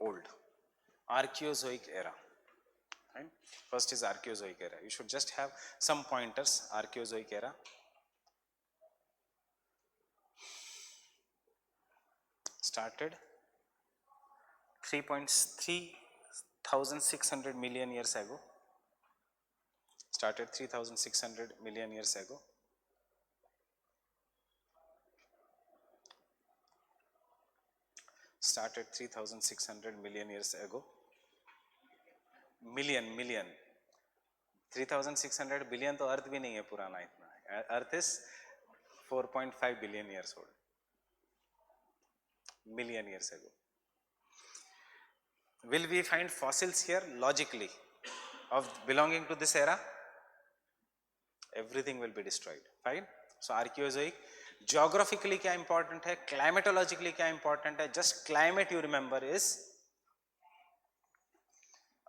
old. Archaeozoic era. Right? First is Archaeozoic era. You should just have some pointers. Archaeozoic era. Started 3,600 million years ago. Started 3,600 million years ago. Started 3,600 million years ago. Million. 3,600 billion तो अर्थ भी नहीं है पुराना इतना. Earth is 4.5 billion years old. Million years ago. Will we find fossils here? Logically, of belonging to this era? Everything will be destroyed. Fine. So Archaeozoic. Geographically क्या important है, climatologically क्या important है, just climate you remember is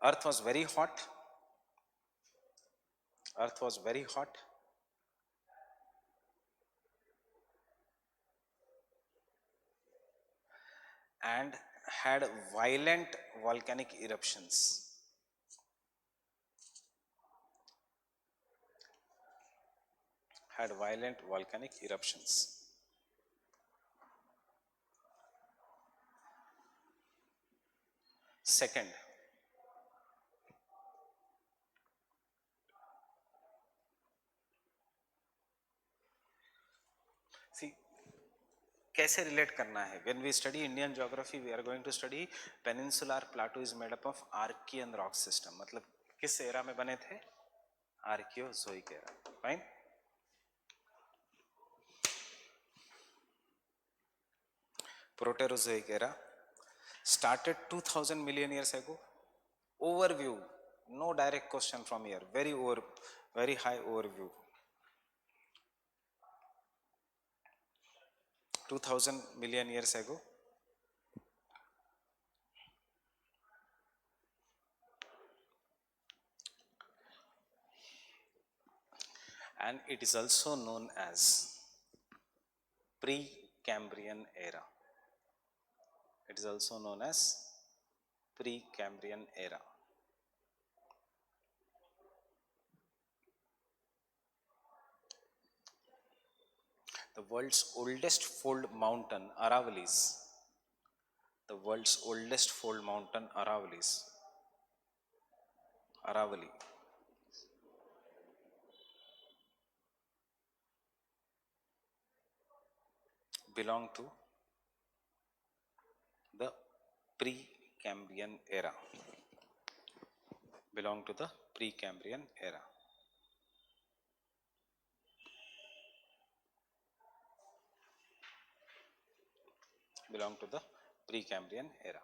Earth was very hot. Earth was very hot. And had violent volcanic eruptions. Had violent volcanic eruptions. Second, see, कैसे relate करना है? When we study Indian geography, we are going to study peninsular plateau is made up of Archean rock system. मतलब किस era में बने थे? Archaeozoic era. Fine. Proterozoic era started 2,000 million years ago. Overview, no direct question from here. Very high overview. 2,000 million years ago. and it is also known as Precambrian era. It is also known as Precambrian era. The world's oldest fold mountain, Aravallis. The world's oldest fold mountain, Aravallis. Aravali. Belong to the Precambrian era. Belong to the Precambrian era. Belong to the Precambrian era.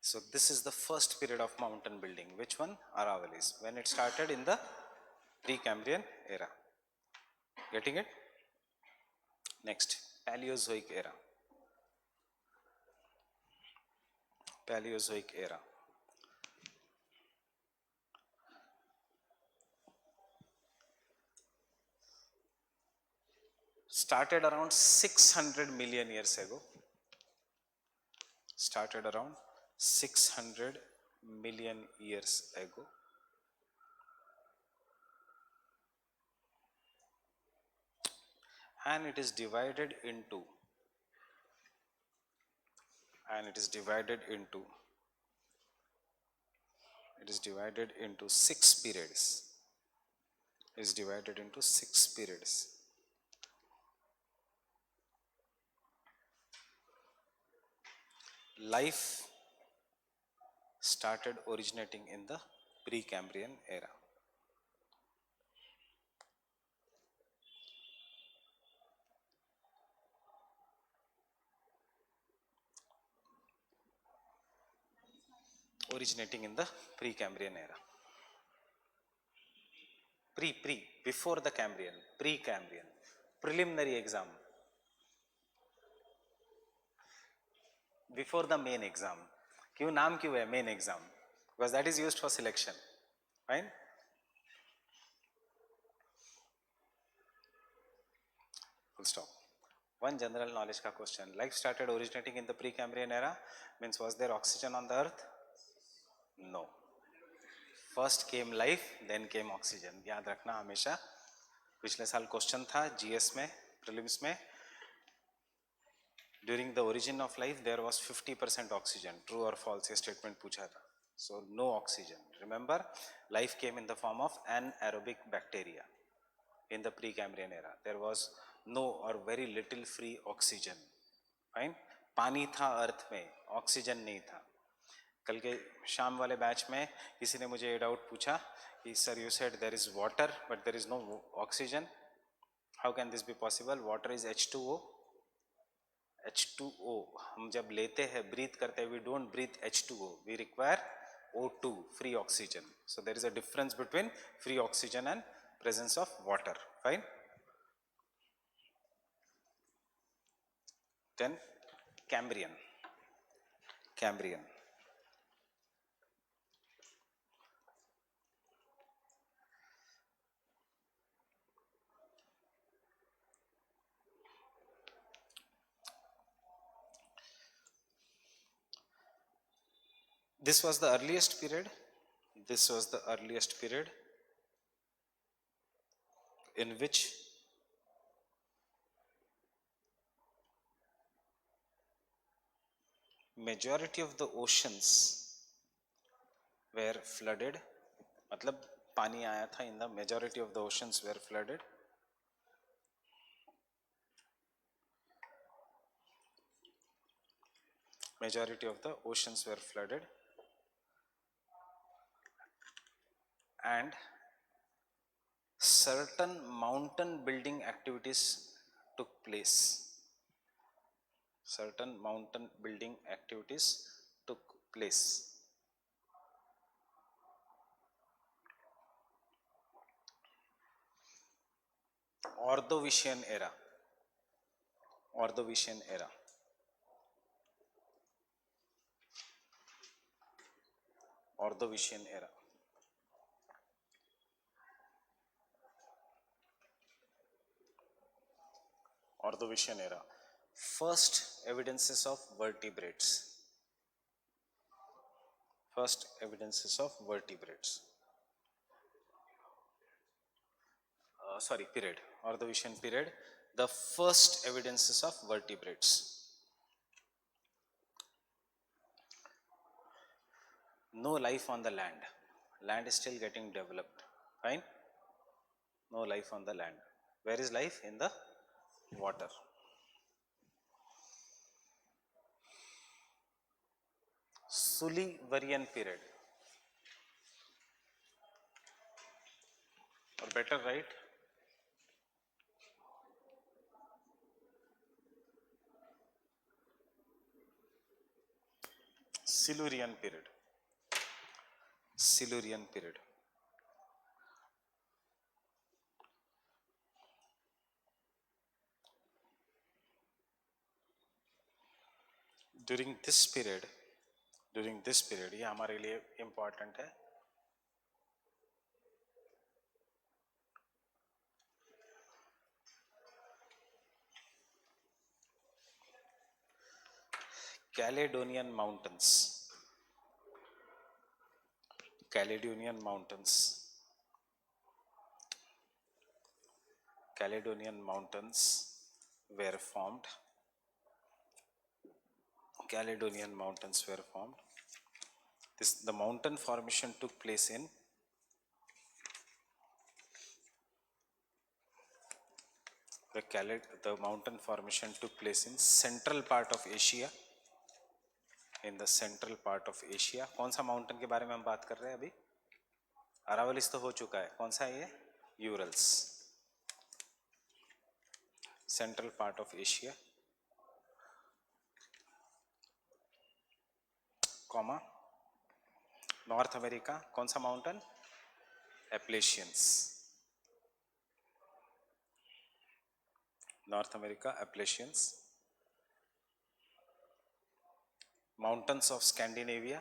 So this is the first period of mountain building. Which one? Aravallis. When it started in the Precambrian era. Getting it? Next, Paleozoic era. Paleozoic era. Started around 600 million years ago. Started around 600 million years ago. And it is divided into six periods. It is divided into six periods. Life started originating in the Precambrian era. Originating in the Precambrian era. Before the Cambrian, Precambrian. Preliminary exam. Before the main exam. क्यों नाम क्यों है main exam? Because that is used for selection. Fine? Full stop. One general knowledge ka question. Life started originating in the Precambrian era. Means was there oxygen on the earth? No. First came life, then came oxygen. याद रखना हमेशा. पिछले साल question था GS में, prelims में. During the origin of life, there was 50% oxygen. True or false? ये statement पूछा था. So no oxygen. Remember, life came in the form of anaerobic bacteria. In the Precambrian era, there was no or very little free oxygen. Fine? पानी था अर्थ में, oxygen नहीं था. कल के शाम वाले बैच में किसी ने मुझे ये डाउट पूछा कि sir you said there is water but there is no oxygen. How can this be possible? Water is H2O. H2O हम जब लेते हैं, ब्रीथ करते हैं, we don't breathe H2O, we require O2, free oxygen. So there is a difference between free oxygen and presence of water. Fine? Then Cambrian. This was the earliest period. In which majority of the oceans were flooded. मतलब पानी आया था, in the majority of the oceans were flooded. Majority of the oceans were flooded. And certain mountain building activities took place. Ordovician era. Ordovician era. Ordovician era. First evidences of vertebrates. First evidences of vertebrates. Period. Ordovician period. The first evidences of vertebrates. No life on the land. Land is still getting developed. Fine. No life on the land. Where is life? In the water. Silurian period. Or better, right? Silurian period. Silurian period. During this period, ये हमारे लिए important है. Caledonian Mountains. Caledonian Mountains. Caledonian Mountains were formed. Caledonian Mountains were formed. The mountain formation took place in the mountain formation took place in central part of Asia. In the central part of Asia. कौन सा mountain के बारे में हम बात कर रहे हैं अभी? अरावलिस तो हो चुका है. कौन सा है ये? Urals. Central part of Asia, comma North America. कौन सा mountain? Appalachians. North America, Appalachians. Mountains of Scandinavia.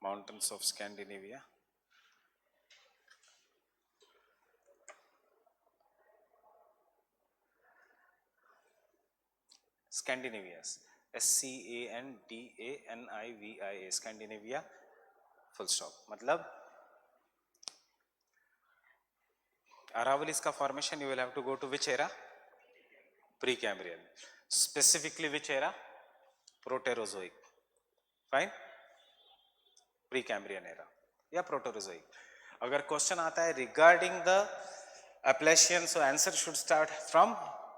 Mountains of Scandinavia. Scandinavias. Scandinavia. Scandinavia. Full stop. मतलब Aravallis का formation you will have to go to which era? Precambrian. Specifically which era? Proterozoic. Fine. Precambrian era या Proterozoic. अगर question आता है regarding the Appalachian, so answer should start from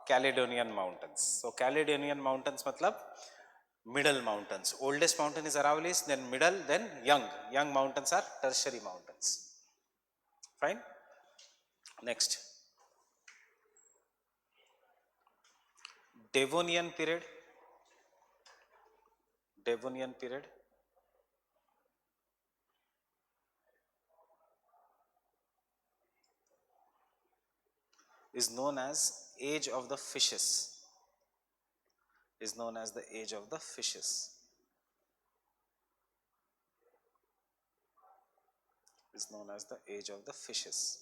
Caledonian Mountains. So Caledonian Mountains मतलब middle mountains. Oldest mountain is Aravallis, then middle, then young. Young mountains are tertiary mountains. Fine. Next. Devonian period. Devonian period. Is known as age of the fishes. Is known as the age of the fishes. Is known as the age of the fishes.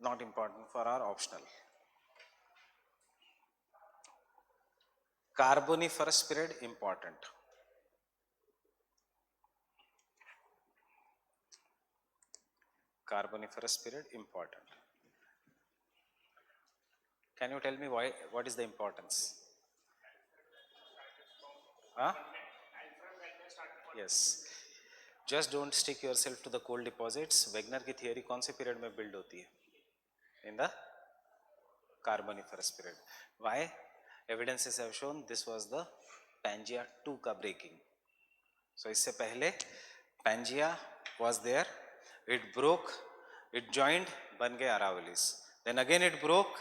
Not important for our optional. Carboniferous period important. Carboniferous period important. Can you tell me why? What is the importance? Huh? Yes. Just don't stick yourself to the coal deposits. Wagner की theory कौन से period में build होती है? In the Carboniferous period. Why? Evidences have shown this was the Pangea 2 का breaking. So इससे पहले Pangea was there. It broke. It joined. बन गया Aravallis. Then again it broke.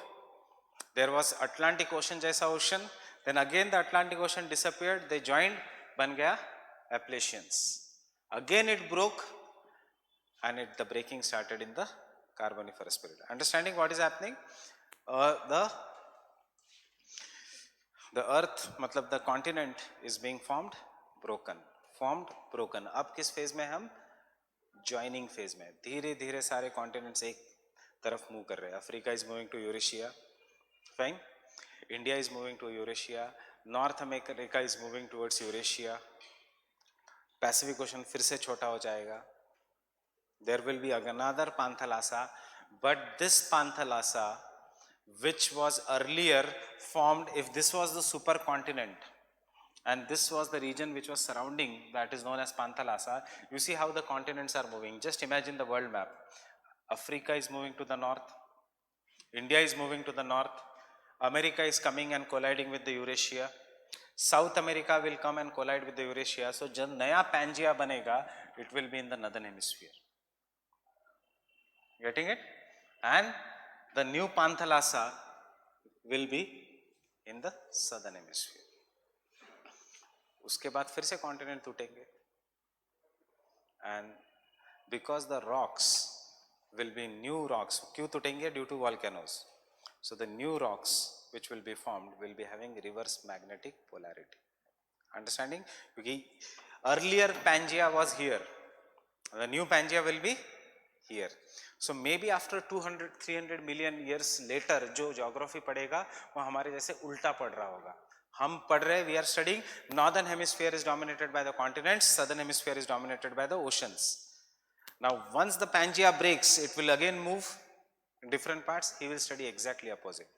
There was Atlantic Ocean जैसा ocean. Then again the Atlantic Ocean disappeared. They joined. बन गया Appalachians. Again it broke, and the breaking started in the Carboniferous period. Understanding what is happening? The earth, matlab the continent is being formed, broken. formed, broken. अब किस phase में हम? Joining phase में. धीरे धीरे सारे continents एक तरफ move कर रहे हैं. Africa is moving to Eurasia, fine. India is moving to Eurasia. North America is moving towards Eurasia. Pacific Ocean फिर से छोटा हो जाएगा. There will be another Panthalassa, but this Panthalassa, which was earlier formed, if this was the supercontinent and this was the region which was surrounding, that is known as Panthalassa. You see how the continents are moving. Just imagine the world map. Africa is moving to the north, India is moving to the north, America is coming and colliding with the Eurasia, South America will come and collide with the Eurasia. So जब नया Pangea बनेगा, it will be in the northern hemisphere. Getting it? And the new Panthalassa will be in the southern hemisphere. उसके बाद फिर से continent टूटेंगे. And because the rocks will be new rocks, क्यों टूटेंगे? Due to volcanoes. So the new rocks which will be formed will be having reverse magnetic polarity. Understanding? क्योंकि earlier Pangea was here. The new Pangea will be here. So maybe after 200-300 million years later जो geography पढ़ेगा वो हमारे जैसे उल्टा पढ़ रहा होगा. हम पढ़ रहे, we are studying northern hemisphere is dominated by the continents, southern hemisphere is dominated by the oceans. Now once the Pangea breaks, it will again move in different parts. He will study exactly opposite.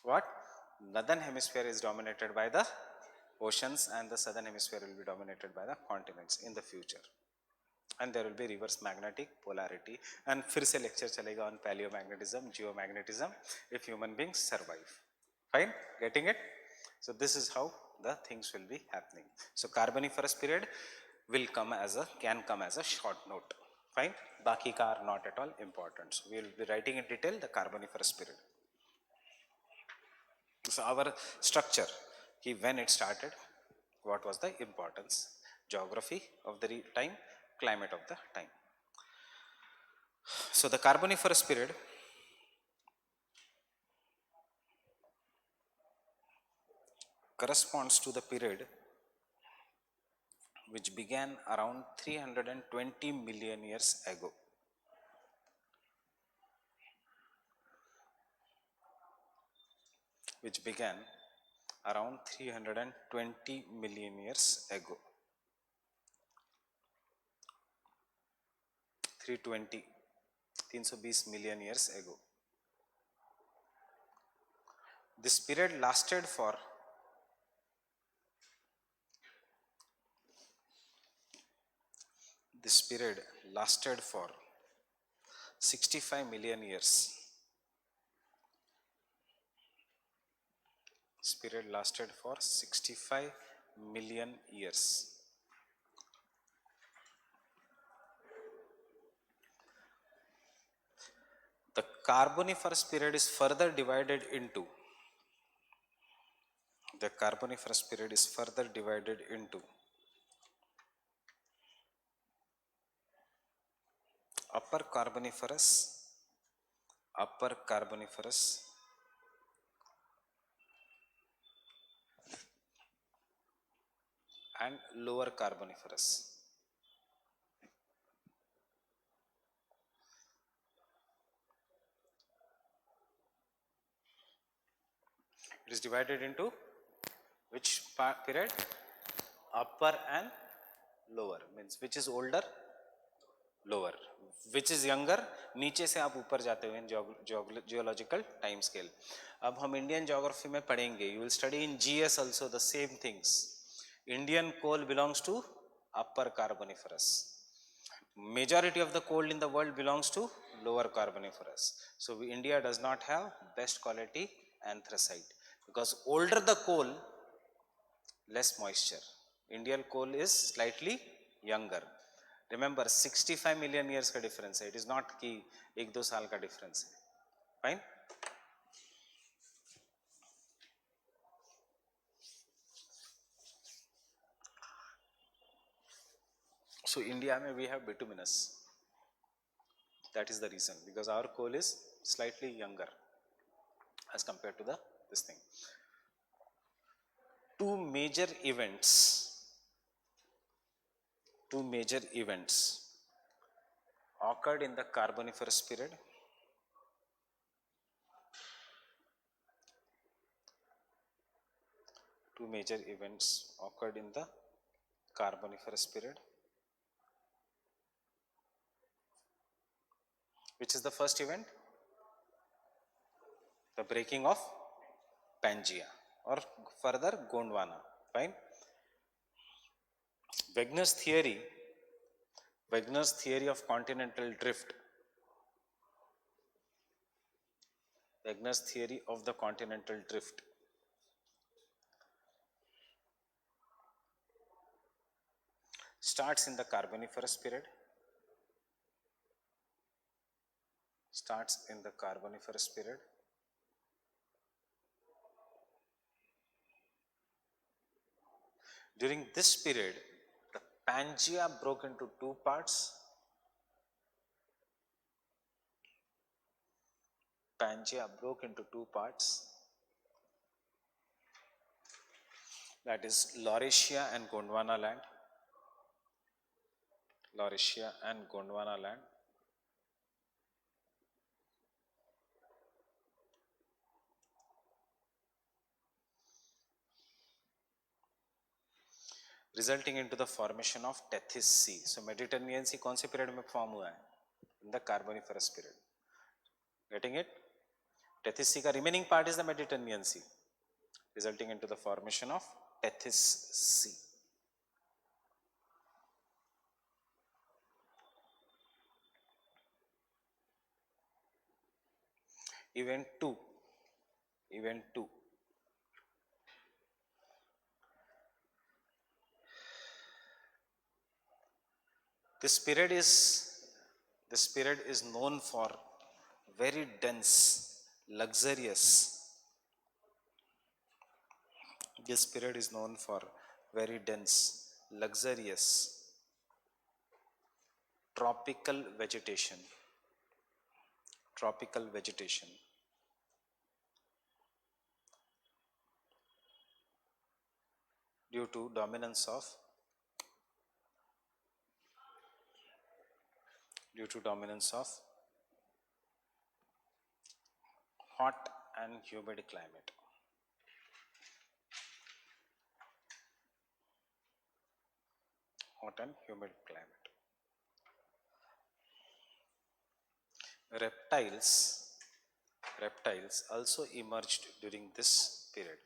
What? Northern hemisphere is dominated by the oceans and the southern hemisphere will be dominated by the continents in the future. And there will be reverse magnetic polarity. And फिर से lecture चलेगा on paleomagnetism, geomagnetism, if human beings survive. Fine? Getting it? So this is how the things will be happening. So Carboniferous period will can come as a short note. Fine? Baki ka are not at all important. So we will be writing in detail the Carboniferous period. So our structure, when it started, what was the importance, geography of the time, climate of the time. So the Carboniferous period corresponds to the period which began around 320 million years ago. Which began around 320 million years ago. 320 million years ago. This period lasted for 65 million years. This period lasted for 65 million years. The Carboniferous period is further divided into Upper Carboniferous and Lower Carboniferous. It is divided into which period? Upper and lower, means which is older, lower, which is younger, नीचे से आप ऊपर जाते हुए geological time scale. अब हम Indian geography में पढ़ेंगे, you will study in GS also the same things. Indian coal belongs to Upper Carboniferous. Majority of the coal in the world belongs to Lower Carboniferous. So India does not have best quality anthracite because older the coal, less moisture. Indian coal is slightly younger. Remember 65 million years का difference है. It is not कि 1-2 साल का difference है. Fine? So India में we have bituminous. That is the reason, because our coal is slightly younger as compared to this thing. Two major events two major events occurred in the Carboniferous period. Two major events occurred in the Carboniferous period. Which is the first event? The breaking of Pangaea, or further Gondwana. Fine. Wegener's theory of continental drift. Wegener's theory of the continental drift starts in the Carboniferous period. During this period, the Pangaea broke into two parts. That is Laurasia and Gondwana land. Resulting into the formation of Tethys Sea. So Mediterranean Sea कौन से period में form हुआ है? In the Carboniferous period. Getting it? Tethys Sea का remaining part is the Mediterranean Sea, resulting into the formation of Tethys Sea. Event 2. This period is known for very dense, luxurious. This period is known for very dense, luxurious tropical vegetation. Due to dominance of hot and humid climate. Reptiles also emerged during this period.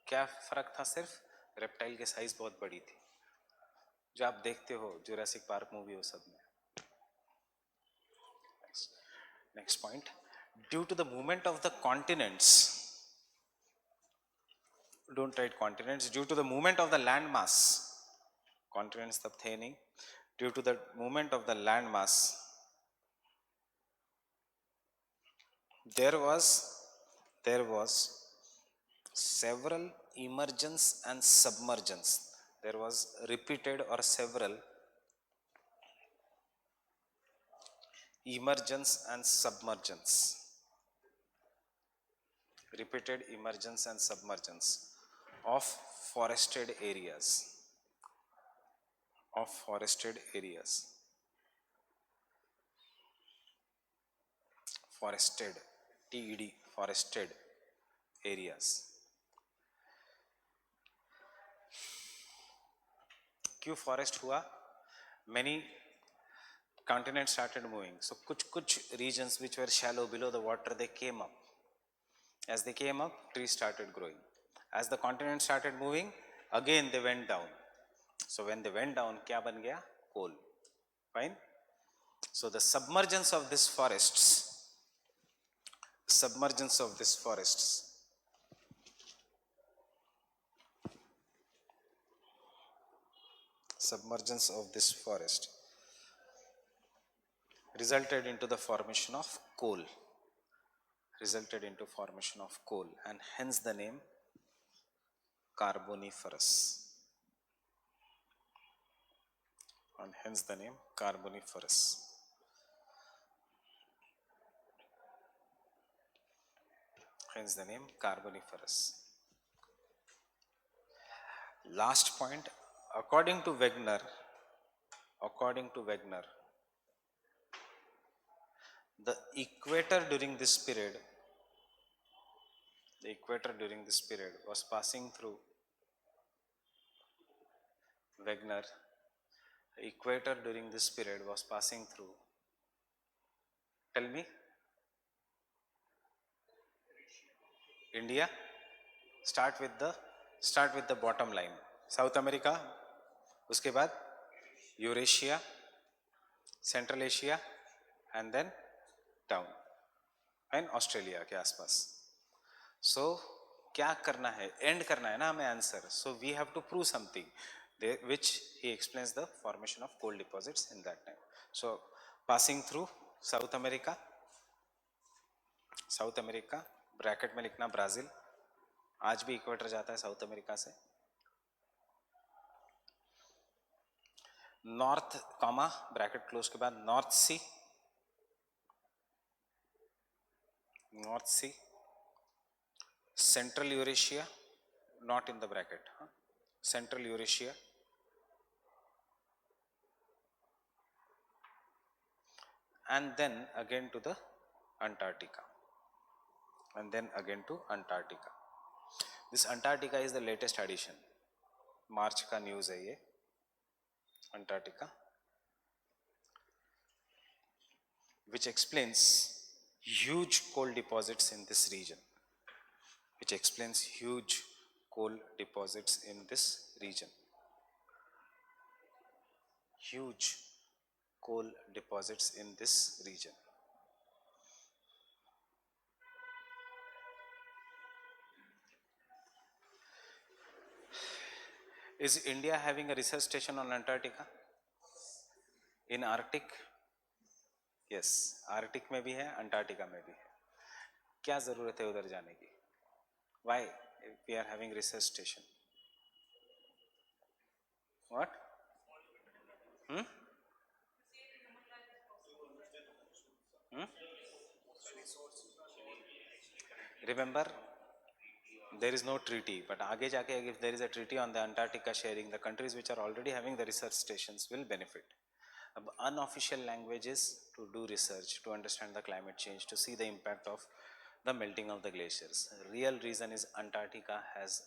क्या फर्क था? सिर्फ reptile की size बहुत बड़ी थी, जो आप देखते हो जुरासिक पार्क मूवी हो सब में. Next point, due to the movement of the continents, don't write continents, due to the movement of the land mass, continents तब थे नहीं, due to the movement of the land mass, there was several emergence and submergence. There was repeated or several emergence and submergence. Of forested areas. Forested areas. क्यों forest हुआ? Many continents started moving. So कुछ regions which were shallow below the water, they came up. As they came up, trees started growing. As the continent started moving, again they went down. So when they went down, क्या बन गया? Coal. Fine. So the submergence of these forests, resulted into the formation of coal. And hence the name Carboniferous. and hence the name Carboniferous. Hence the name Carboniferous. Last point, according to Wegener, the equator during this period, was passing through Wegener. The equator during this period was passing through. Tell me. India. Start with the bottom line. South America, उसके बाद Eurasia, central Asia and then down and Australia के आसपास. सो क्या करना है, and करना है ना हमें answer. So we have to prove something which ही explains the formation of coal deposits in that time. So passing through South America, bracket में लिखना ब्राजील. आज भी इक्वेटर जाता है साउथ अमेरिका से. नॉर्थ कॉमा ब्रैकेट क्लोज के बाद North Sea, central Eurasia, not in the bracket, central Eurasia, and then again to the Antarctica, This Antarctica is the latest addition. मार्च का न्यूज़ है ये. Antarctica, which explains huge coal deposits in this region. Huge coal deposits in this region. Is India having a research station on Antarctica? In Arctic? Yes, Arctic में भी है, Antarctica में भी है. क्या ज़रूरत है उधर जाने की? Why we are having research station? What? Remember, there is no treaty, but आगे जाके if there is a treaty on the Antarctica sharing, the countries which are already having the research stations will benefit. अब unofficial languages to do research, to understand the climate change, to see the impact of the melting of the glaciers. Real reason is Antarctica has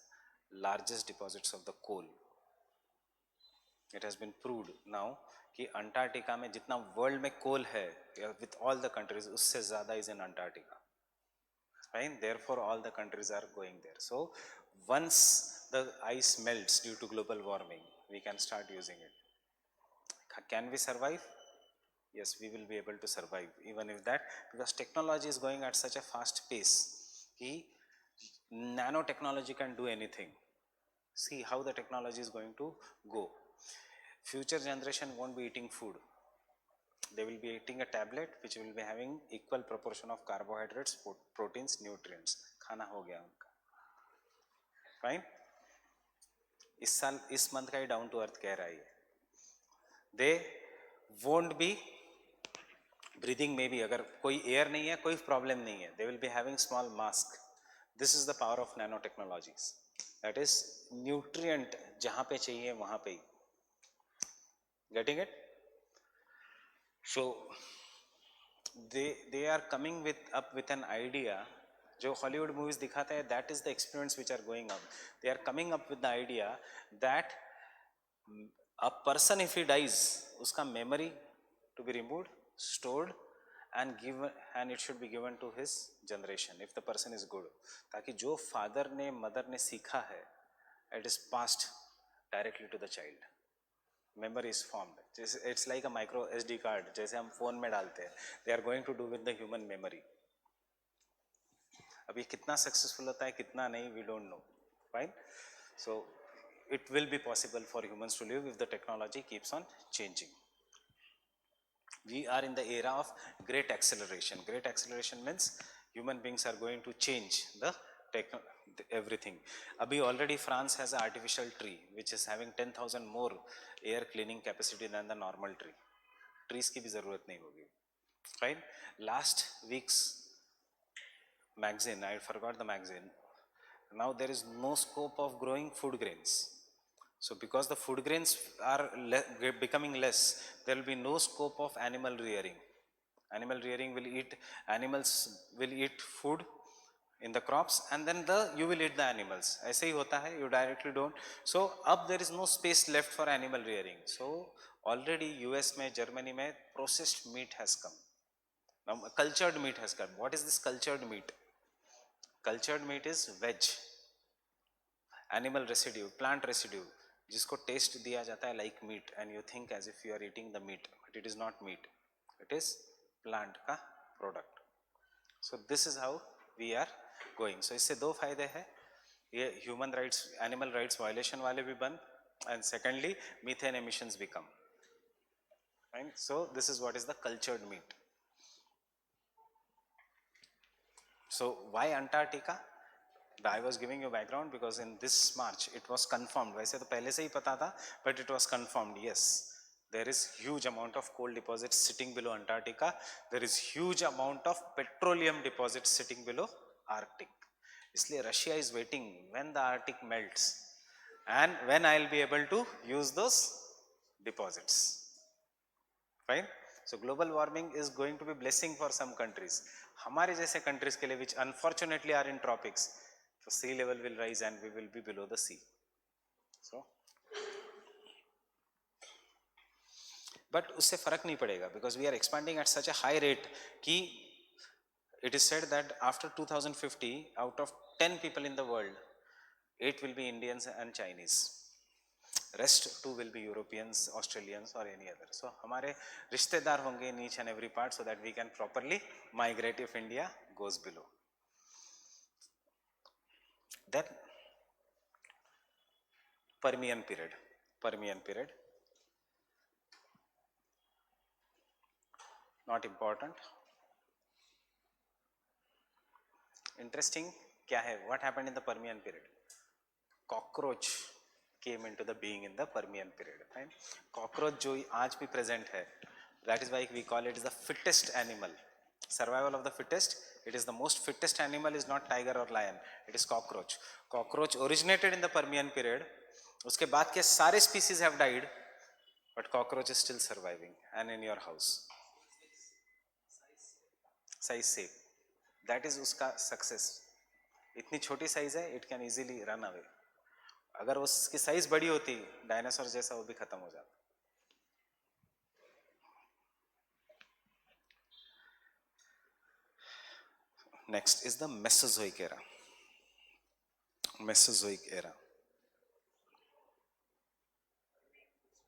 largest deposits of the coal. It has been proved now कि Antarctica में जितना world में कोल है with all the countries, उससे ज़्यादा is in Antarctica. Fine, therefore all the countries are going there. So once the ice melts due to global warming, we can start using it. Can we survive? Yes, we will be able to survive even if that, because technology is going at such a fast pace. Nanotechnology can do anything. See how the technology is going to go. Future generation won't be eating food. They will be eating a tablet which will be having equal proportion of carbohydrates, proteins, nutrients. खाना हो गया उनका. Fine. इस month का ही down to earth कह रहा है. They won't be breathing, maybe अगर कोई एयर नहीं है, कोई प्रॉब्लम नहीं है, they will be having small mask. This is the power of nanotechnologies. That is nutrient जहाँ पे चाहिए वहाँ पे ही. Getting it? So they are coming up with an idea. जो Hollywood movies दिखाते हैं, that is the experiments which are going on. They are coming up with the idea that a person if he dies, उसका memory to be removed, stored and given, and it should be given to his generation if the person is good. ताकि जो father ने mother ने सीखा है, it is passed directly to the child. Memory is formed. It's like a micro SD card जैसे हम phone में डालते हैं. They are going to do with the human memory. अब ये कितना सक्सेसफुल होता है कितना नहीं, we don't know. Fine. So it will be possible for humans to live if the technology keeps on changing. We are in the era of great acceleration. Great acceleration means human beings are going to change the everything. Abhi already France has an artificial tree which is having 10,000 more air cleaning capacity than the normal tree. Trees की भी जरूरत नहीं होगी. Fine. Last week's magazine, I forgot the magazine. Now there is no scope of growing food grains. So because the food grains are becoming less, there will be no scope of animal rearing. Animal rearing will eat, animals will eat food in the crops and then you will eat the animals. ऐसे ही होता है, you directly don't. So अब there is no space left for animal rearing. So already US में, Germany में processed meat has come. Now cultured meat has come. What is this cultured meat? Cultured meat is veg, animal residue, plant residue, जिसको taste दिया जाता है like meat and you think as if you are eating the meat, but it is not meat. It is plant का product. So this is how we are going. So इससे दो फायदे हैं, ये human rights, animal rights violation वाले भी बंद, and secondly methane emissions भी कम. Right? So this is what is the cultured meat. So why Antarctica? I was giving you background because in this March it was confirmed. वैसे तो पहले से ही पता था, but it was confirmed. Yes, there is huge amount of coal deposits sitting below Antarctica. There is huge amount of petroleum deposits sitting below Arctic. इसलिए Russia is waiting when the Arctic melts and when I will be able to use those deposits. Fine. So global warming is going to be blessing for some countries. हमारे जैसे countries के लिए which unfortunately are in tropics, so sea level will rise and we will be below the sea. So, but उससे फर्क नहीं पड़ेगा because we are expanding at such a high rate कि it is said that after 2050, out of 10 people in the world, 8 will be Indians and Chinese. Rest 2 will be Europeans, Australians or any other. So हमारे रिश्तेदार होंगे in each and every part so that we can properly migrate if India goes below. Then Permian period, not important. Interesting क्या है? What happened in the Permian period? Cockroach came into the being in the Permian period. Right? Cockroach जो आज भी present है, that is why we call it the fittest animal. Survival of the fittest. It is the most fittest animal is not tiger or lion. It is cockroach. Cockroach originated in the Permian period. उसके बाद के सारे species have died, but cockroach is still surviving and in your house. Size shape. That is उसका success. इतनी छोटी size है, it can easily run away. अगर उसकी साइज बड़ी होती, डायनासोर जैसा, वो भी खत्म हो जाता. Next is the Mesozoic era. Mesozoic era.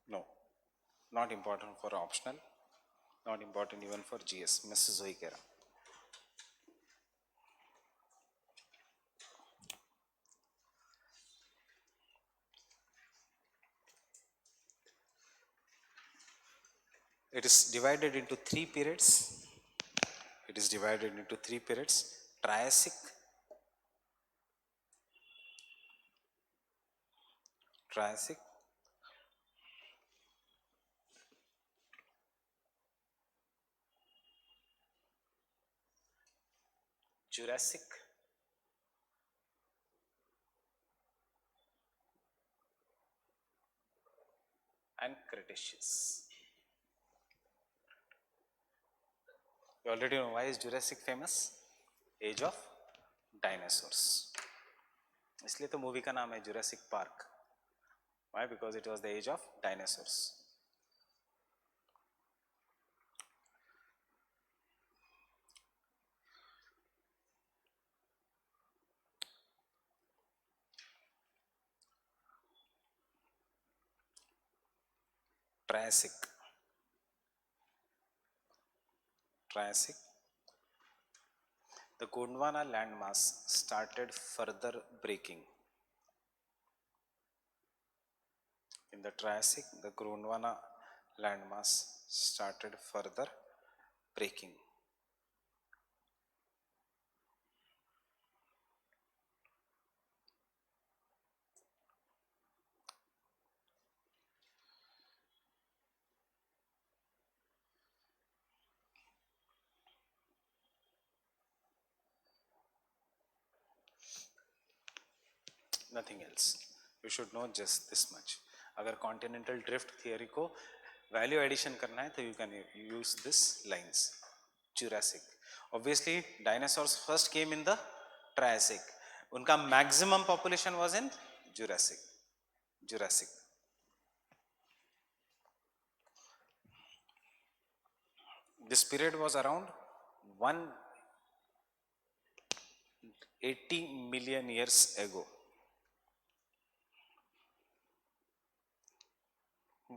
No, not important for optional, not important even for GS. Mesozoic era. It is divided into 3 periods. It is divided into 3 periods. Triassic, Jurassic, and Cretaceous. You already know why is Jurassic famous? Age of Dinosaurs. इसलिए तो movie का नाम है Jurassic Park. Why? Because it was the age of dinosaurs. Triassic. The Gondwana landmass started further breaking. In the Triassic, the Gondwana landmass started further breaking. nothing else. You should know just this much. अगर continental drift theory को value addition करना है तो you can use this lines. Jurassic. Obviously, dinosaurs first came in the Triassic. उनका maximum population was in Jurassic. Jurassic. This period was around 180 million years ago.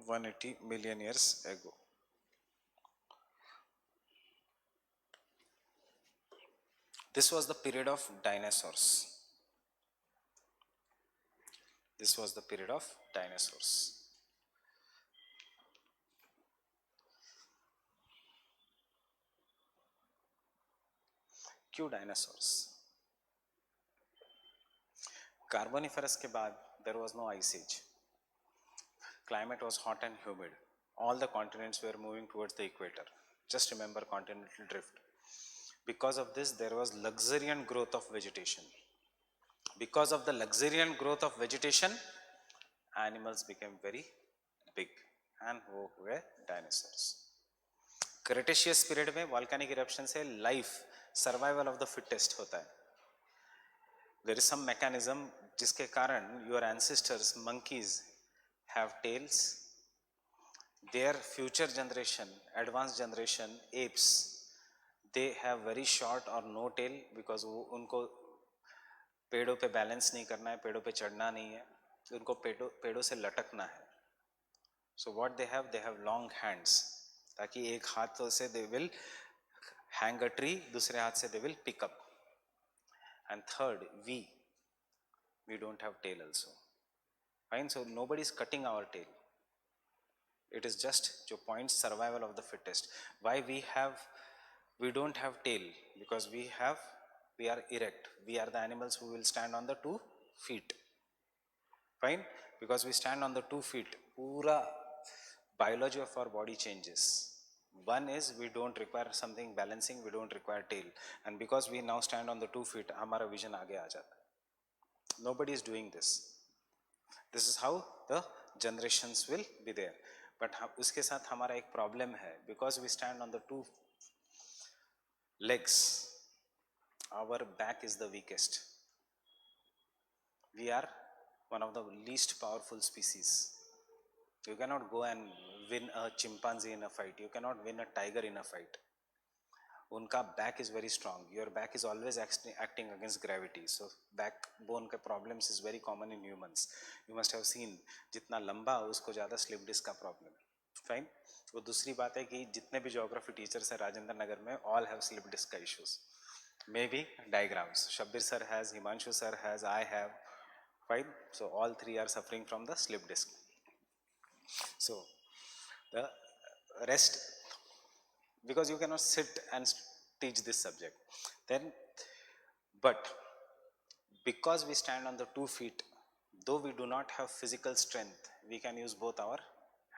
180 million years ago. This was the period of dinosaurs. This was the period of dinosaurs. क्यों dinosaurs? कार्बोनिफरस के बाद there was no ice age. Climate was hot and humid. All the continents were moving towards the equator. Just remember continental drift. Because of this, there was luxuriant growth of vegetation. Because of the luxuriant growth of vegetation, animals became very big and वो हुए dinosaurs. Cretaceous period में volcanic eruption से life survival of the fittest होता है. There is some mechanism जिसके कारण your ancestors monkeys have tails. Their future generation, advanced generation apes, they have very short or no tail because वो उनको पेड़ों पे बैलेंस नहीं करना है, पेड़ों पे चढ़ना नहीं है, उनको पेड़ों से लटकना है. So what they have long hands, ताकि एक हाथ से they will hang a tree, दूसरे हाथ से they will pick up. And third, we don't have tail also. Fine, so nobody is cutting our tail. It is just your point, survival of the fittest. Why we don't have tail? Because we are erect. We are the animals who will stand on the 2 feet. Fine, because we stand on the 2 feet, pura biology of our body changes. One is we don't require something balancing, we don't require tail, and because we now stand on the 2 feet, हमारा vision आगे आ जाता है. Nobody is doing this. This is how the generations will be there. But उसके साथ हमारा एक problem है, because we stand on the 2 legs, our back is the weakest. We are one of the least powerful species. You cannot go and win a chimpanzee in a fight. You cannot win a tiger in a fight. Unka back is very strong. Your back is always acting against gravity. So backbone ka problems is very common in humans. You must have seen जितना लंबा उसको ज़्यादा slip disc का problem. Fine. वो दूसरी बात है कि जितने भी geography teachers हैं राजेंद्र नगर में all have slip disc का issues. Maybe diagrams. Shabbir sir has, Himanshu sir has, I have. Fine. So all three are suffering from the slip disc. So the rest, because you cannot sit and teach this subject, then but because we stand on the 2 feet, though we do not have physical strength, we can use both our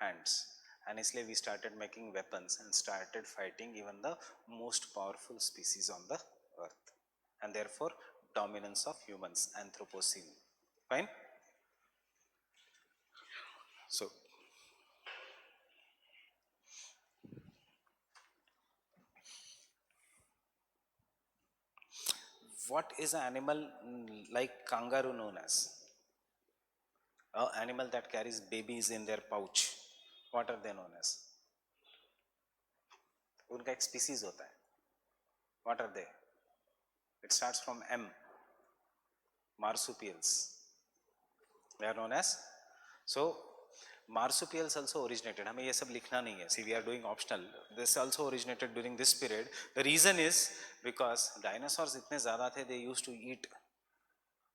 hands, and isliye we started making weapons and started fighting even the most powerful species on the earth, and therefore dominance of humans, Anthropocene. Fine. So what is an animal like kangaroo known as? An animal that carries babies in their pouch. What are they known as? उनका एक species होता है. What are they? It starts from M. Marsupials. They are known as. So marsupials also originated. हमें ये सब लिखना नहीं है. See, we are doing optional. This also originated during this period. The reason is because dinosaurs इतने ज़्यादा थे, they used to eat.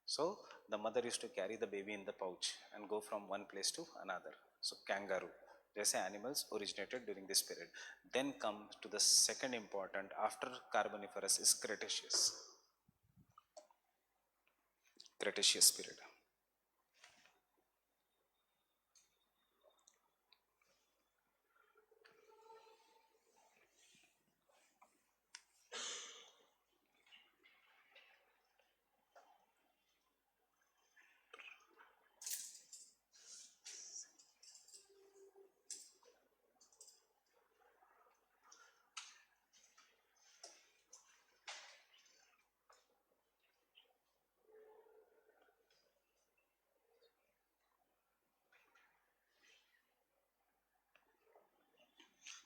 So the mother used to carry the baby in the pouch and go from one place to another. So kangaroo. जैसे animals originated during this period. Then come to the second important after Carboniferous is Cretaceous. Cretaceous period.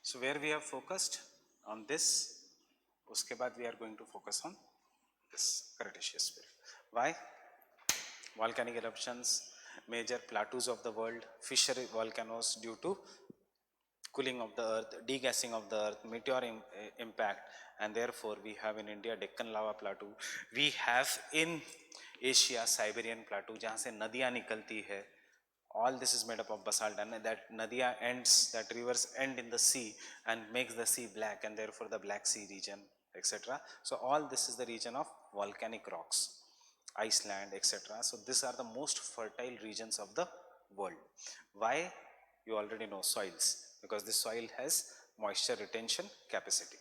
So where we have focused on this, uske baad we are going to focus on this Cretaceous period. Why? Volcanic eruptions, major plateaus of the world, fissure volcanoes due to cooling of the earth, degassing of the earth, meteor impact, and therefore we have in India Deccan lava plateau. We have in Asia Siberian plateau, जहाँ से नदियाँ निकलती है. All this is made up of basalt, and that nadia ends, that rivers end in the sea and makes the sea black, and therefore the Black Sea region, etc. So all this is the region of volcanic rocks, Iceland, etc. So these are the most fertile regions of the world. Why? You already know, soils, because this soil has moisture retention capacity.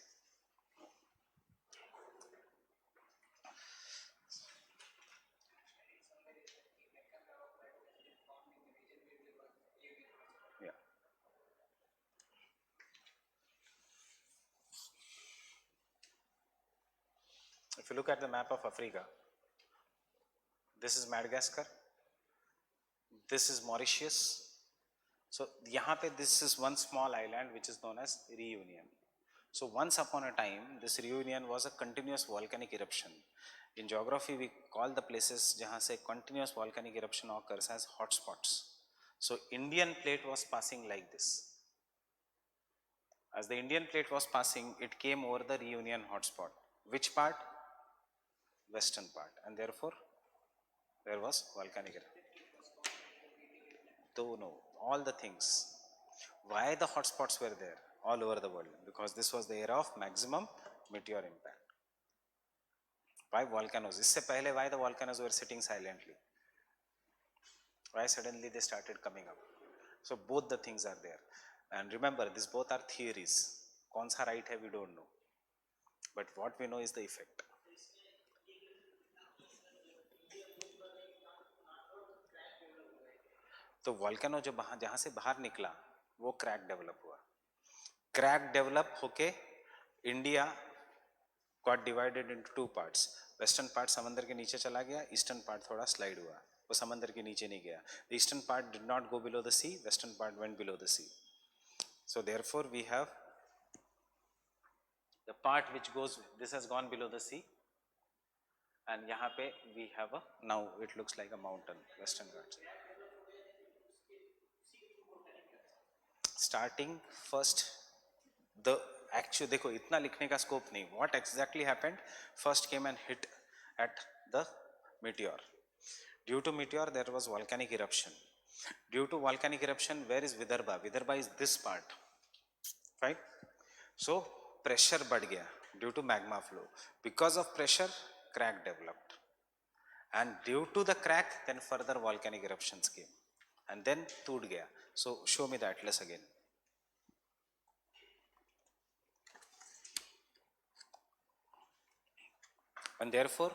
Yeah. If you look at the map of Africa, this is Madagascar, this is Mauritius. So यहाँ पे this is one small island which is known as Reunion. So once upon a time, this Reunion was a continuous volcanic eruption. In geography, we call the places जहाँ से continuous volcanic eruption occurs as hotspots. So Indian plate was passing like this. As the Indian plate was passing, it came over the Reunion hotspot. Which part? Western part, and therefore there was volcanic eruption. Though no, all the things. Why the hotspots were there all over the world? Because this was the era of maximum meteor impact. Why volcanoes? इससे पहले why the volcanoes were sitting silently? Why suddenly they started coming up? So both the things are there. And remember, these both are theories. कौन सा right है we don't know. But what we know is the effect. तो volcano जो जहां से बाहर निकला वो क्रैक डेवलप हुआ. क्रैक डेवलप होके India got divided into two parts. Western part समंदर के नीचे चला गया, ईस्टर्न पार्ट थोड़ा स्लाइड हुआ, वो समंदर के नीचे नहीं गया. The eastern part did not go below the sea, western part went below the sea. So therefore we have the part which goes, this has gone below the sea, and यहाँ पे we have a, now it looks like a mountain, Western Ghats. Starting first, the actual, देखो इतना लिखने का scope नहीं. What exactly happened? First came and hit at the meteor. Due to meteor, there was volcanic eruption. Due to volcanic eruption, where is Vidarbha? Vidarbha is this part, right? So pressure बढ़ गया due to magma flow. Because of pressure, crack developed, and due to the crack, then further volcanic eruptions came, and then टूट गया. So show me the atlas again. And therefore,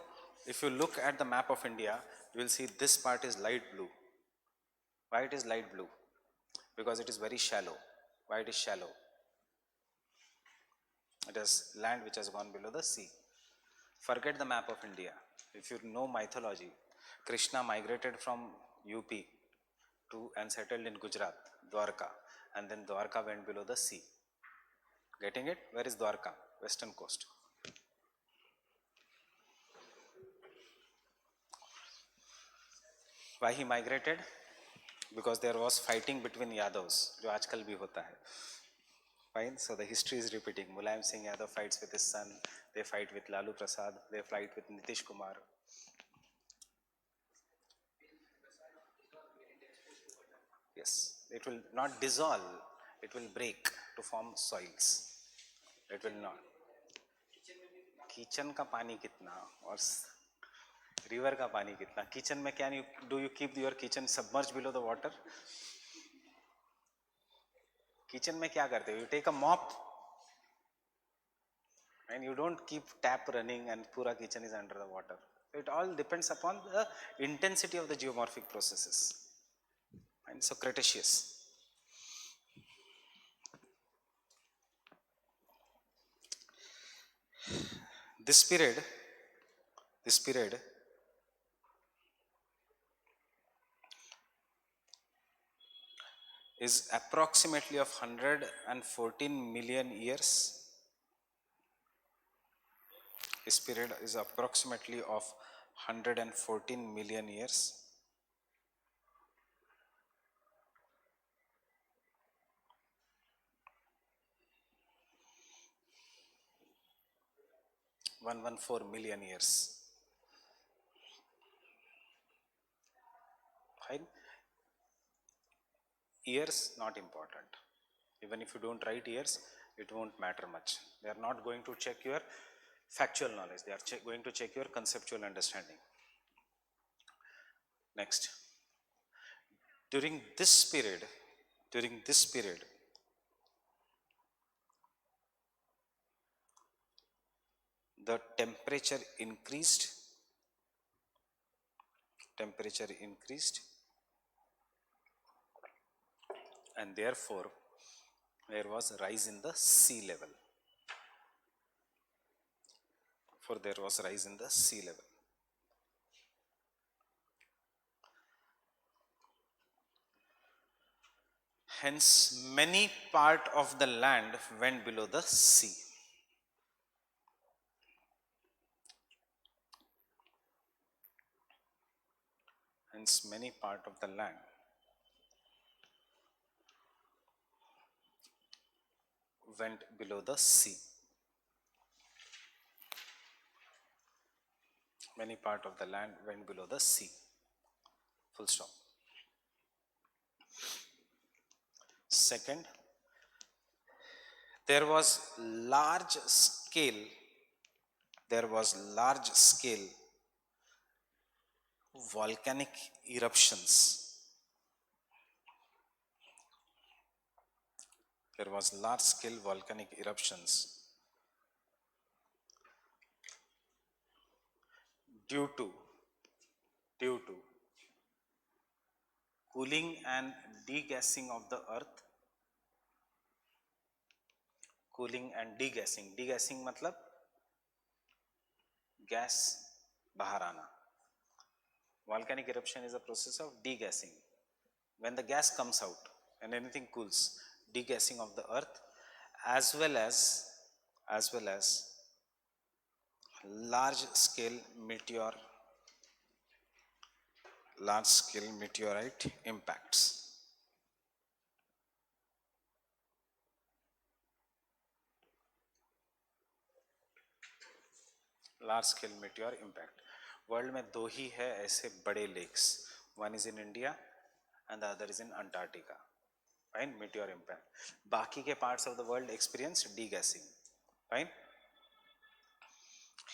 if you look at the map of India, you will see this part is light blue. Why it is light blue? Because it is very shallow. Why it is shallow? It is land which has gone below the sea. Forget the map of India. If you know mythology, Krishna migrated from UP to and settled in Gujarat, Dwarka, and then Dwarka went below the sea. Getting it? Where is Dwarka? Western coast. Why he migrated? Because there was fighting between Yadavs, जो आजकल भी होता है. Fine. So the history is repeating. Mulayam Singh Yadav fights with his son. They fight with Lalu Prasad. They fight with Nitish Kumar. Yes. It will not dissolve. It will break to form soils. It will not. Kitchen का पानी कितना और river का पानी कितना? Kitchen में क्या do you keep your kitchen submerge below the water? Kitchen में क्या करते हो? You take a mop and you don't keep tap running and pura kitchen is under the water. It all depends upon the intensity of the geomorphic processes. And so Cretaceous. This period is approximately of 114 million years. This period is approximately of 114 million years. One 4 million years. Fine. Years not important. Even if you don't write years, it won't matter much. They are not going to check your factual knowledge. They are going to check your conceptual understanding. Next. During this period, the temperature increased, and therefore there was a rise in the sea level. There was a rise in the sea level. Hence, many part of the land went below the sea. Hence, many part of the land went below the sea. Many part of the land went below the sea. Full stop. Second, there was large scale volcanic eruptions. There was large scale volcanic eruptions due to cooling and degassing of the earth. Cooling and degassing. Degassing मतलब gas बाहर आना. Volcanic eruption is a process of degassing. When the gas comes out and anything cools, degassing of the earth, as well as large scale meteorite impacts. Large scale meteor impact. World में दो ही है ऐसे बड़े lakes. One is in India and the other is in Antarctica. Fine. meteor impact. बाकी के parts of the world experience degassing. फाइन.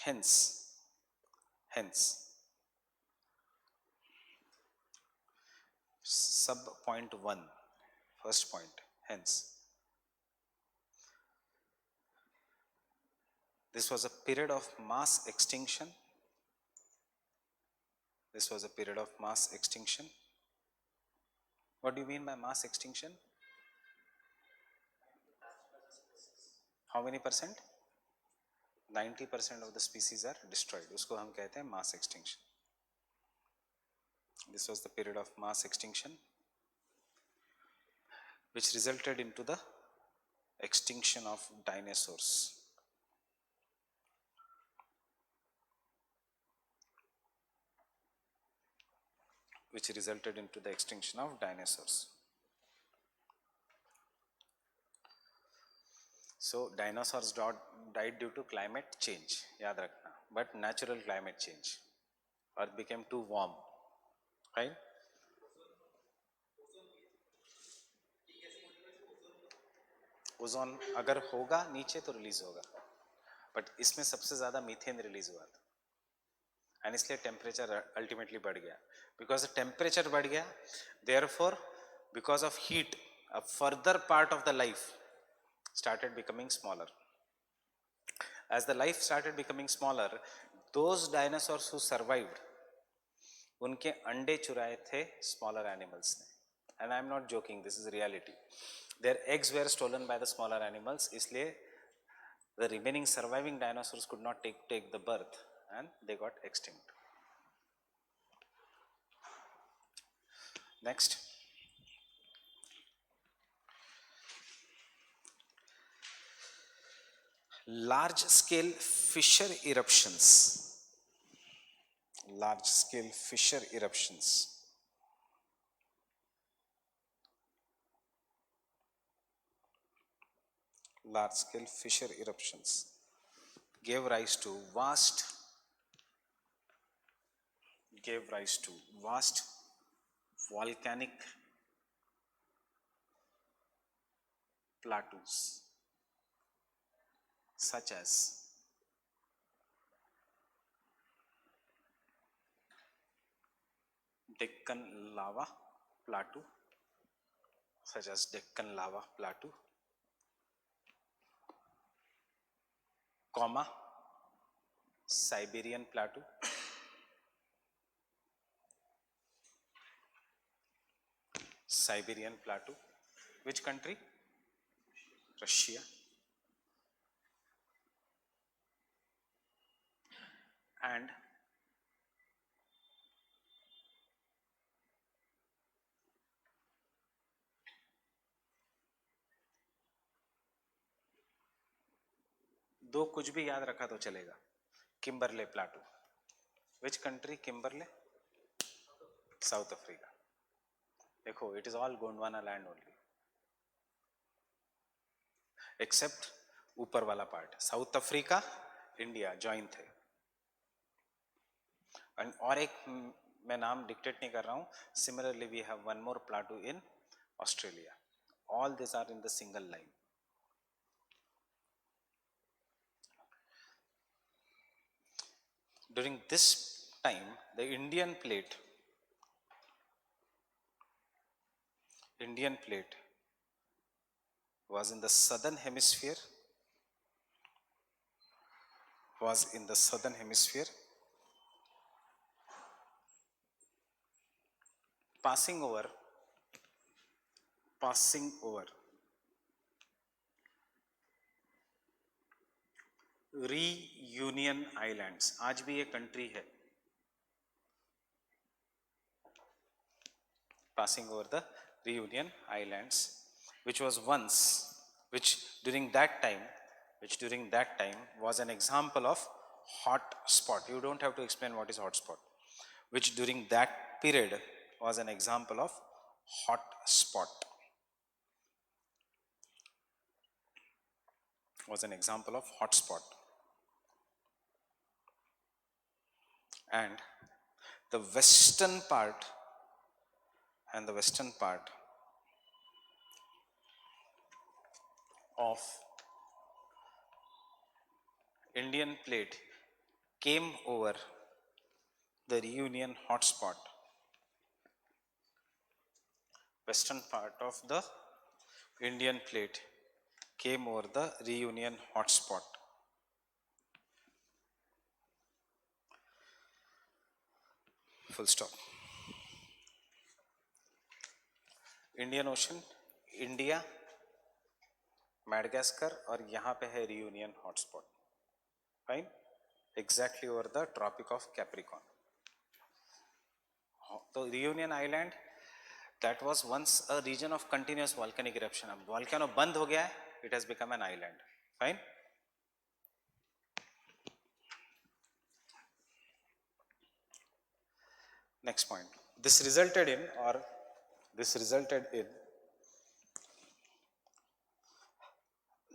hence sub point 1, first point, hence this was a period of mass extinction. What do you mean by mass extinction? How many percent? 90% of the species are destroyed. उसको हम कहते हैं mass extinction. This was the period of mass extinction which resulted into the extinction of dinosaurs. So dinosaurs died due to climate change, याद रखना, but natural climate change. Earth became too warm, right? Ozone अगर होगा नीचे तो release होगा, but इसमें सबसे ज्यादा मीथेन रिलीज हुआ था, एंड इसलिए टेम्परेचर अल्टीमेटली बढ़ गया. बिकॉज टेम्परेचर बढ़ गया, therefore because of heat a further part of the life started becoming smaller. As the life started becoming smaller, those dinosaurs who survived, उनके अंडे चुराए थे smaller animals ने. And I am not joking, this is reality. Their eggs were stolen by the smaller animals, इसलिए the remaining surviving dinosaurs could not take the birth and they got extinct. Next. Large scale fissure eruptions. Large scale fissure eruptions. Large scale fissure eruptions gave rise to vast volcanic plateaus such as Deccan lava plateau, comma Siberian plateau, which country? Russia. And दो कुछ भी याद रखा तो चलेगा, Kimberley plateau. Which country? Kimberley, South Africa. देखो, it is all Gondwana land only except ऊपर वाला part. South Africa, India join थे. और एक मैं नाम डिक्टेट नहीं कर रहा हूं. Similarly we have one more plateau in Australia. All this are in the single line. During this time, the Indian plate was in the southern hemisphere, passing over Reunion Islands. आज भी ये country है. Passing over the Reunion Islands, which during that time was an example of hot spot. You don't have to explain what is hot spot. Which during that period was an example of hot spot. And the western part of Indian plate came over the Reunion hotspot. Western part of the Indian plate came over the Reunion hotspot. Full stop. Indian Ocean, India, Madagascar और यहाँ पे है Reunion hotspot. Fine? Exactly over the Tropic of Capricorn. तो Reunion Island, that was once a region of continuous volcanic eruption. अब volcano बंद हो गया है, it has become an island. Fine? Next point. This resulted in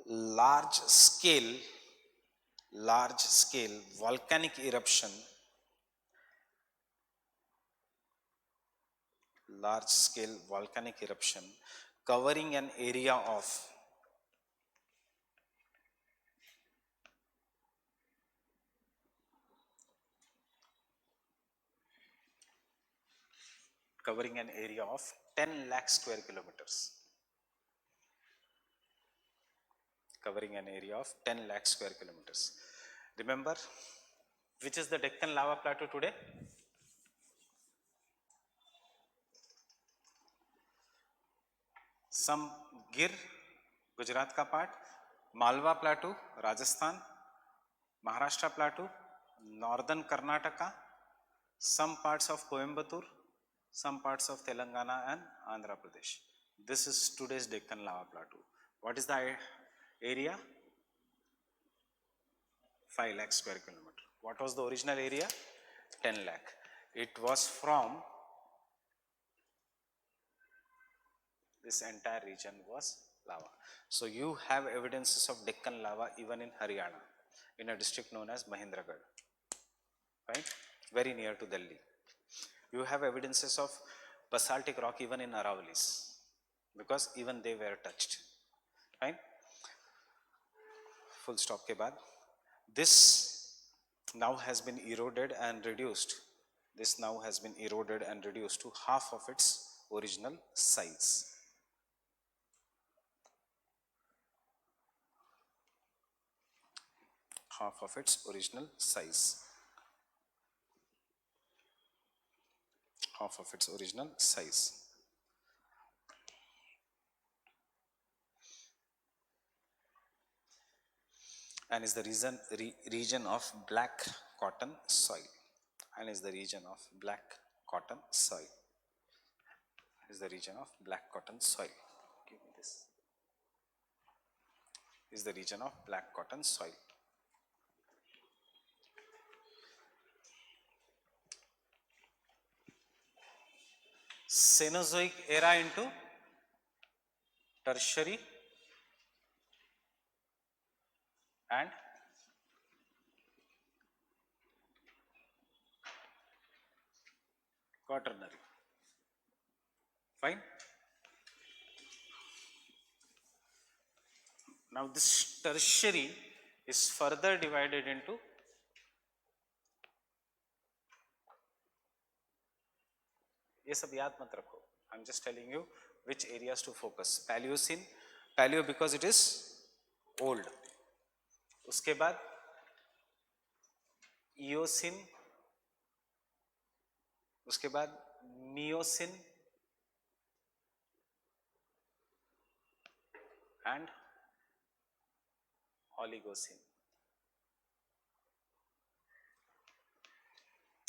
large scale volcanic eruption covering an area of 10 lakh square kilometers. Remember, which is the Deccan lava plateau today? Some Gir, Gujarat ka part, Malwa plateau, Rajasthan, Maharashtra plateau, northern Karnataka, some parts of Coimbatore, some parts of Telangana and Andhra Pradesh. This is today's Deccan lava plateau. What is the area? 5 lakh square kilometer. What was the original area? 10 lakh. It was from this entire region was lava. So you have evidences of Deccan lava even in Haryana, in a district known as Mahendragarh, right? Very near to Delhi. You have evidences of basaltic rock even in Aravallis, because even they were touched, right? Full stop के बाद. This now has been eroded and reduced. This now has been eroded and reduced to half of its original size. Half of its original size. Half of its original size. And is the region of black cotton soil. And is the region of black cotton soil. Is the region of black cotton soil. Give me this. Is the region of black cotton soil. Cenozoic era into tertiary and quaternary. Fine. Now this tertiary is further divided into ये सब याद मत रखो. I'm just telling you which areas to focus. Paleocene, Paleo because it is old. उसके बाद Eocene, उसके बाद Miocene and Oligocene.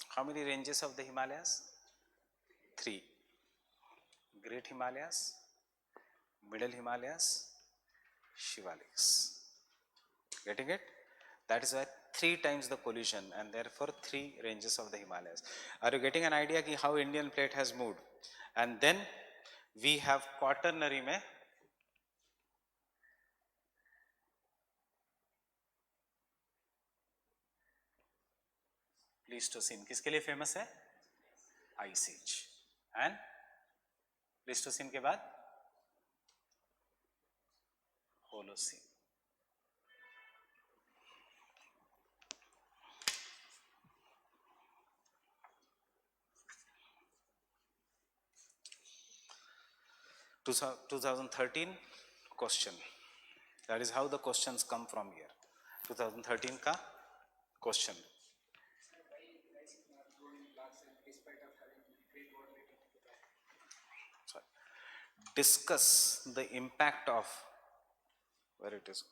How many ranges of the Himalayas? 3. Great Himalayas, Middle Himalayas, Shivaliks. Getting it? That is why 3 times the collision and therefore 3 ranges of the Himalayas. Are you getting an idea ki how Indian plate has moved? And then we have quaternary mein Pleistocene. किसके लिए famous है? Ice Age. And Pleistocene के बाद Holocene. To 2013 question. That is how the questions come from here. 2013 का question. Sorry. Discuss the impact of, where it is,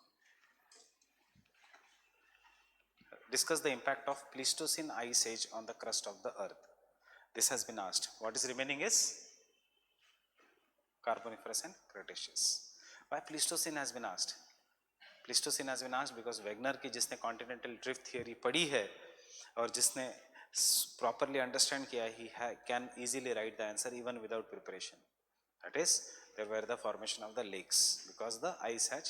discuss the impact of Pleistocene Ice Age on the crust of the earth. This has been asked. What is remaining is Carboniferous and Cretaceous. Why Pleistocene has been asked? Pleistocene has been asked because Wegener की जिसने continental drift theory पढ़ी है और जिसने properly understand किया, he can easily write the answer even without preparation. That is, there were the formation of the lakes because the ice hatch,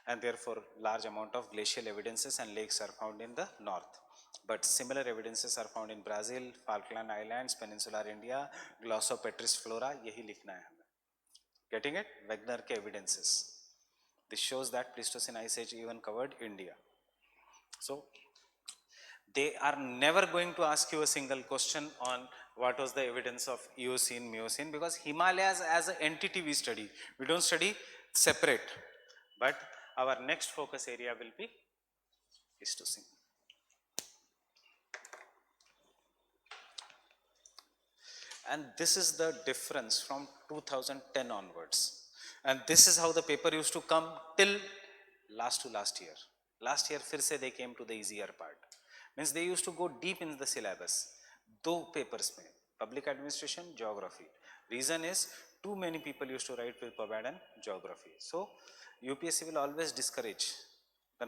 and therefore large amount of glacial evidences and lakes are found in the north. But similar evidences are found in Brazil, Falkland Islands, Peninsular India, Glossopetris flora. यही लिखना है हमें. Getting it? Wegener के evidences. This shows that Pleistocene Ice Age even covered India. So they are never going to ask you a single question on what was the evidence of Eocene, Miocene, because Himalayas as an entity we study. We don't study separate. But our next focus area will be Pleistocene. And this is the difference from 2010 onwards. And this is how the paper used to come till last year. Last year, फिर से they came to the easier part. Means they used to go deep in the syllabus. 2 papers में, public administration, geography. Reason is too many people used to write with PubAd and geography. So UPSC will always discourage the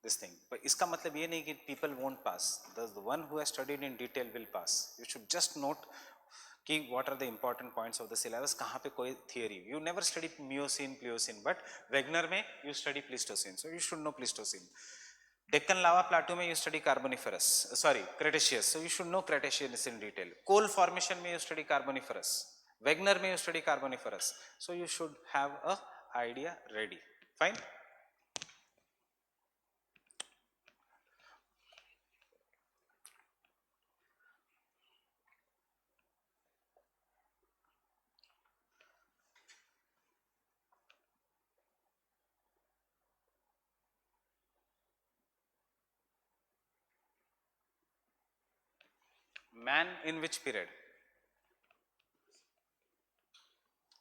this thing. But इसका मतलब ये नहीं कि people won't pass. The one who has studied in detail will pass. You should just note कि what are the important points of the syllabus, कहाँ पे कोई theory. You never study Miocene, Pliocene, but Wegener में you study Pleistocene, so you should know Pleistocene. Deccan lava plateau में you study Carboniferous, sorry Cretaceous, so you should know Cretaceous in detail. Coal formation में you study Carboniferous. Wegener में you study Carboniferous, so you should have a idea ready. Fine. Man in which period?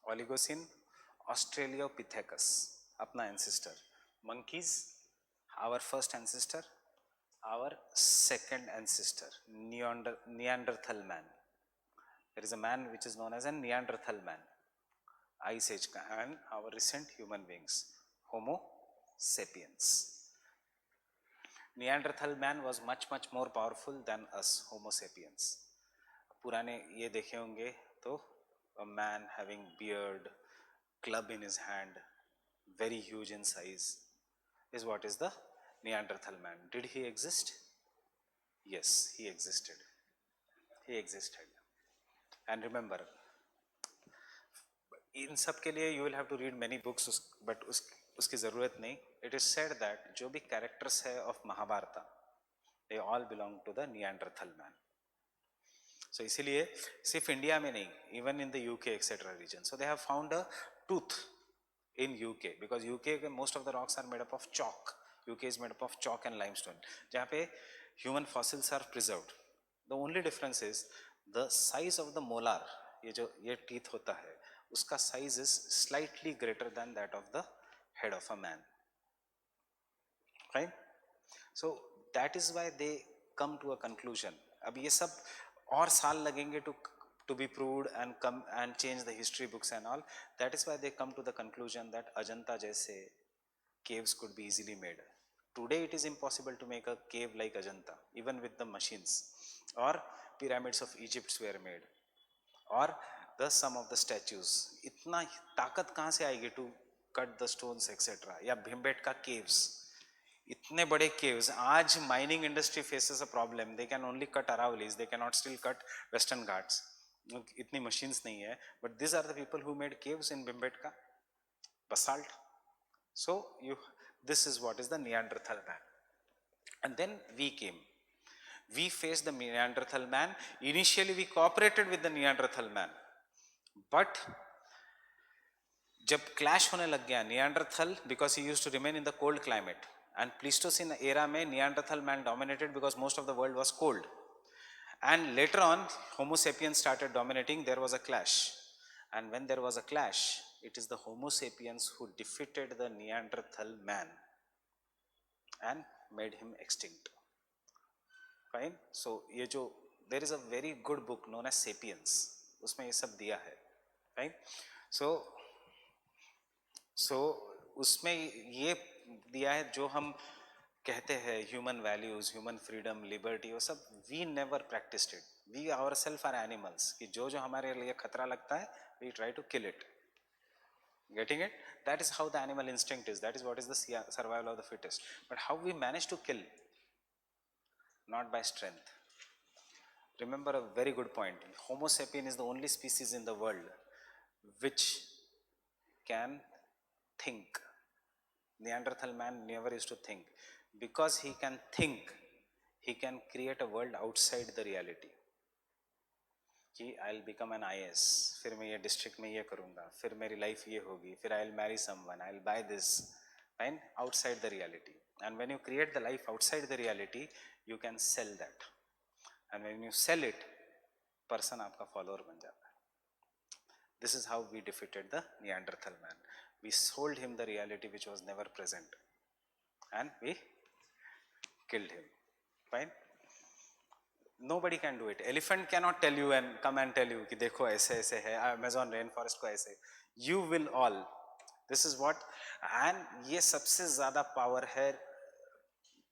Oligocene, Australopithecus, अपना ancestor. Monkeys, our first ancestor, our second ancestor, Neanderthal man. There is a man which is known as a Neanderthal man, Ice Age, and our recent human beings, Homo sapiens. Neanderthal man was much more powerful than us, Homo sapiens. पुराने ये देखे होंगे तो a man having beard, club in his hand, very huge in size, is what is the Neanderthal man. Did he exist? Yes, he existed. He existed. And remember, इन सब के लिए you will have to read many books, but उसकी ज़रूरत नहीं. It is said that जो भी characters है of Mahabharata, they all belong to the Neanderthal man. So इसीलिए सिर्फ इंडिया में नहीं, even in the UK etc. region. So they have found a tooth in UK because UK most of the rocks are made up of chalk. UK is made up of chalk and limestone. जहाँ पे human fossils are preserved. The only difference is the size of the molar. ये teeth होता है, उसका size is slightly greater than that of the head of a man. Right? So that is why they come to a conclusion. अब ये सब और साल लगेंगे to be proved and come and change the history books and all. That is why they come to the conclusion that Ajanta जैसे caves could be easily made. Today it is impossible to make a cave like Ajanta, even with the machines. Or pyramids of Egypt were made. Or the sum of the statues. इतना ताकत कहाँ से आएगी to cut the stones etc. या Bhimbetka caves. इतने बड़े caves, आज mining industry faces a problem. They can only cut Aravallis, they cannot still cut Western Ghats. इतनी machines नहीं है. But these are the people who made caves in Bhimbetka, basalt. So this is what is the Neanderthal man. And then we came. We faced the Neanderthal man. Initially we cooperated with the Neanderthal man. But जब clash होने लग गया Neanderthal, because he used to remain in the cold climate. And Pleistocene era में Neanderthal man dominated because most of the world was cold. And later on, Homo sapiens started dominating. There was a clash. And when there was a clash, it is the Homo sapiens who defeated the Neanderthal man and made him extinct. Fine? So there is a very good book known as Sapiens. उसमें ये सब दिया है. Fine? So उसमें ये दिया है जो हम कहते हैं human values, human freedom, liberty, वो सब we never practiced it. We ourselves are animals कि जो हमारे लिए खतरा लगता है we try to kill it. Getting it? That is how the animal instinct is. That is what is the survival of the fittest. But how we manage to kill? Not by strength. Remember a very good point. Homo sapien is the only species in the world which can think. Neanderthal man never used to think. Because he can think, he can create a world outside the reality. कि I'll become an IAS, फिर मैं ये district में ये करूँगा, फिर मेरी life ये होगी, फिर I'll marry someone, I'll buy this, fine, outside the reality. And when you create the life outside the reality, you can sell that. And when you sell it, person आपका follower बन जाता है. This is how we defeated the Neanderthal man. We sold him the reality which was never present, and we killed him. Fine. Nobody can do it. Elephant cannot tell you and come and tell you कि देखो ऐसे ऐसे है, Amazon rainforest को ऐसे. You will all. This is what, and ये सबसे ज़्यादा power है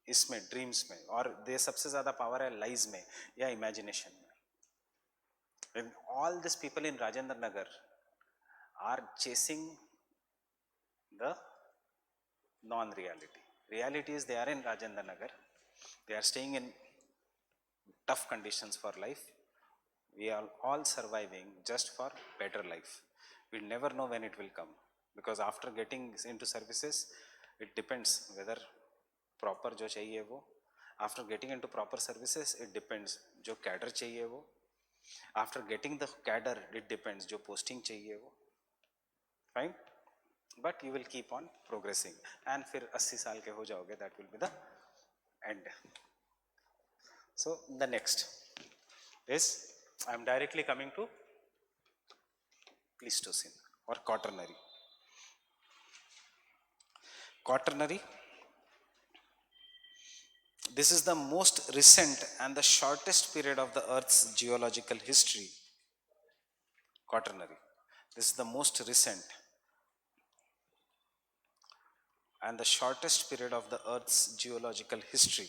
इसमें ड्रीम्स में, और दे सबसे ज्यादा पावर है लाइज में या इमेजिनेशन में. And all these people in Rajendra Nagar are chasing the non-reality. Reality is they are in Rajendra Nagar, they are staying in tough conditions for life. We are all surviving just for better life. We never know when it will come, because after getting into services it depends whether proper जो चाहिए वो, after getting into proper services it depends जो cadre चाहिए वो, after getting the cadre it depends जो posting चाहिए वो. Fine, but you will keep on progressing and फिर 80 साल के हो जाओगे, that will be the end. So the next is, I am directly coming to Pleistocene or Quaternary. Quaternary, this is the most recent and the shortest period of the Earth's geological history. Quaternary, this is the most recent and the shortest period of the Earth's geological history.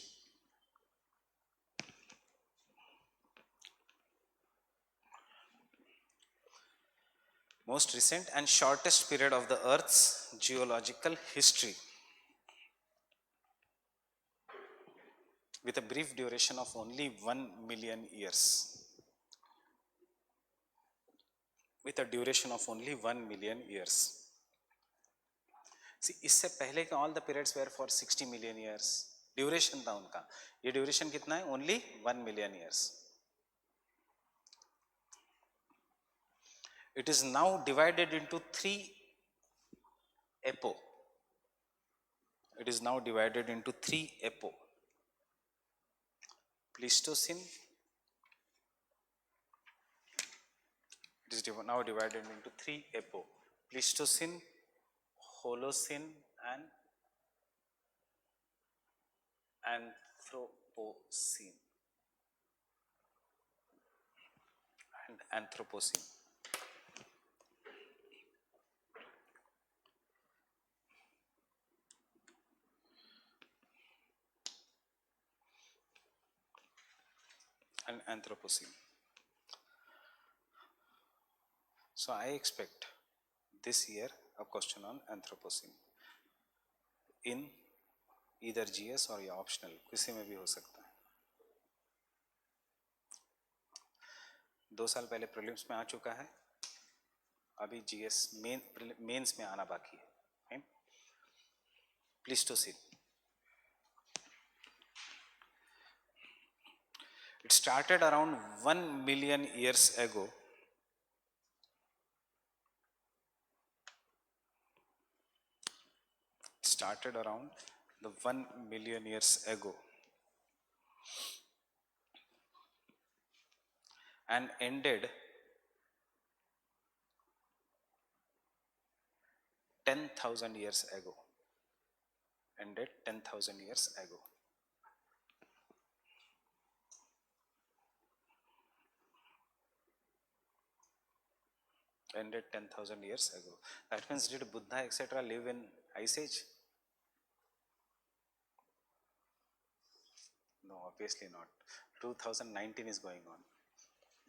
Most recent and shortest period of the Earth's geological history, with a brief duration of only 1 million years. With a duration of only 1 million years. See, इससे पहले के all the periods were for 60 million years. Duration था उनका. ये duration कितना है? Only 1 million years. It is now divided into 3 epochs. It is now divided into 3 epochs. Pleistocene. It is now divided into 3 epochs. Pleistocene, Holocene and Anthropocene. And Anthropocene. And Anthropocene. So I expect this year a question on Anthropocene in either GS or या optional, किसी में भी हो सकता है. 2 साल पहले prelims में आ चुका है, अभी GS मेंस में आना बाकी है. Pleistocene. It started around 1 million years ago. Started around the 1 million years ago and ended 10,000 years ago. Ended 10,000 years ago. Ended 10,000 years ago. That means did Buddha etc. live in Ice Age? No, obviously not. 2019 is going on.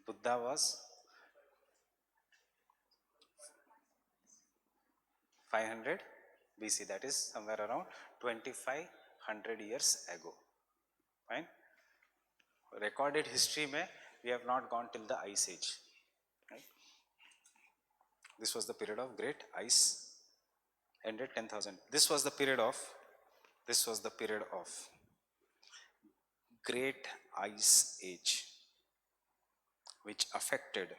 Buddha was 500 BC, that is somewhere around 2500 years ago. Fine. Recorded history mein we have not gone till the Ice Age. Right? This was the period of Great Ice. Ended 10,000. This was the period of Great Ice Age, which affected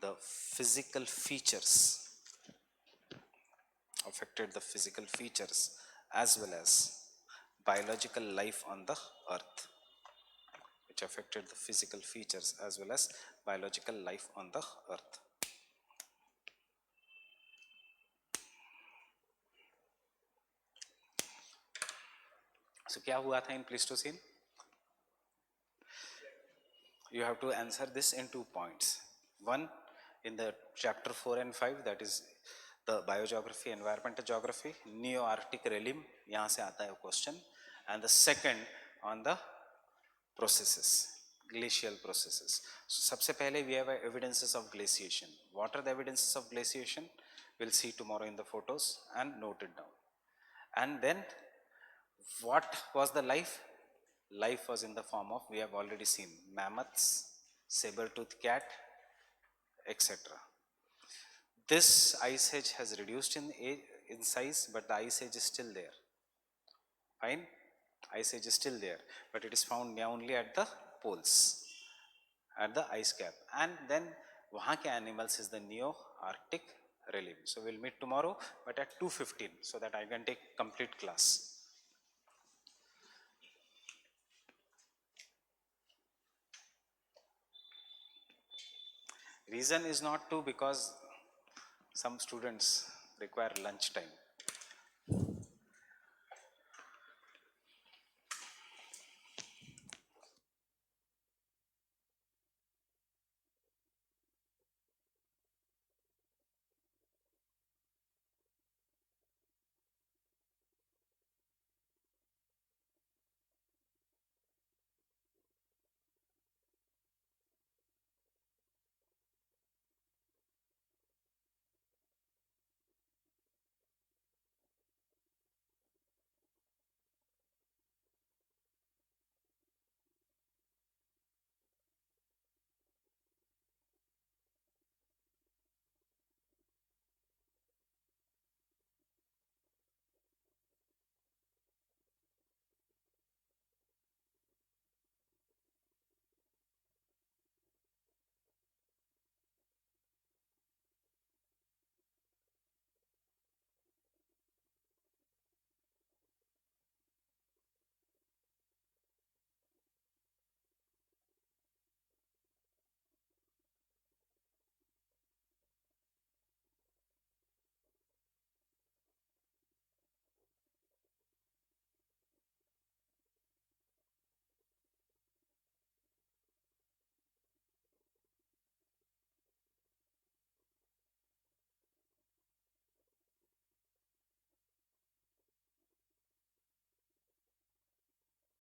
the physical features, as well as biological life on the earth. Which affected the physical features as well as biological life on the earth. So क्या हुआ था in Pleistocene? You have to answer this in 2 points. One, in the chapter 4 and 5, that is the biogeography, environmental geography, Neo-Arctic realm, यहाँ से आता है question, and the second on the processes, glacial processes. So सबसे पहले we have evidences of glaciation. What are the evidences of glaciation? We'll see tomorrow in the photos and note it down. And then what was the life? Life was in the form of, we have already seen, mammoths, saber-toothed cat, etc. This ice age has reduced in size, but the ice age is still there. Fine? Ice age is still there, but it is found only at the poles, at the ice cap. And then वहाँ के animals is the Neo-Arctic realm. So we'll meet tomorrow, but at 2:15, so that I can take complete class. Reason is not to, because some students require lunch time.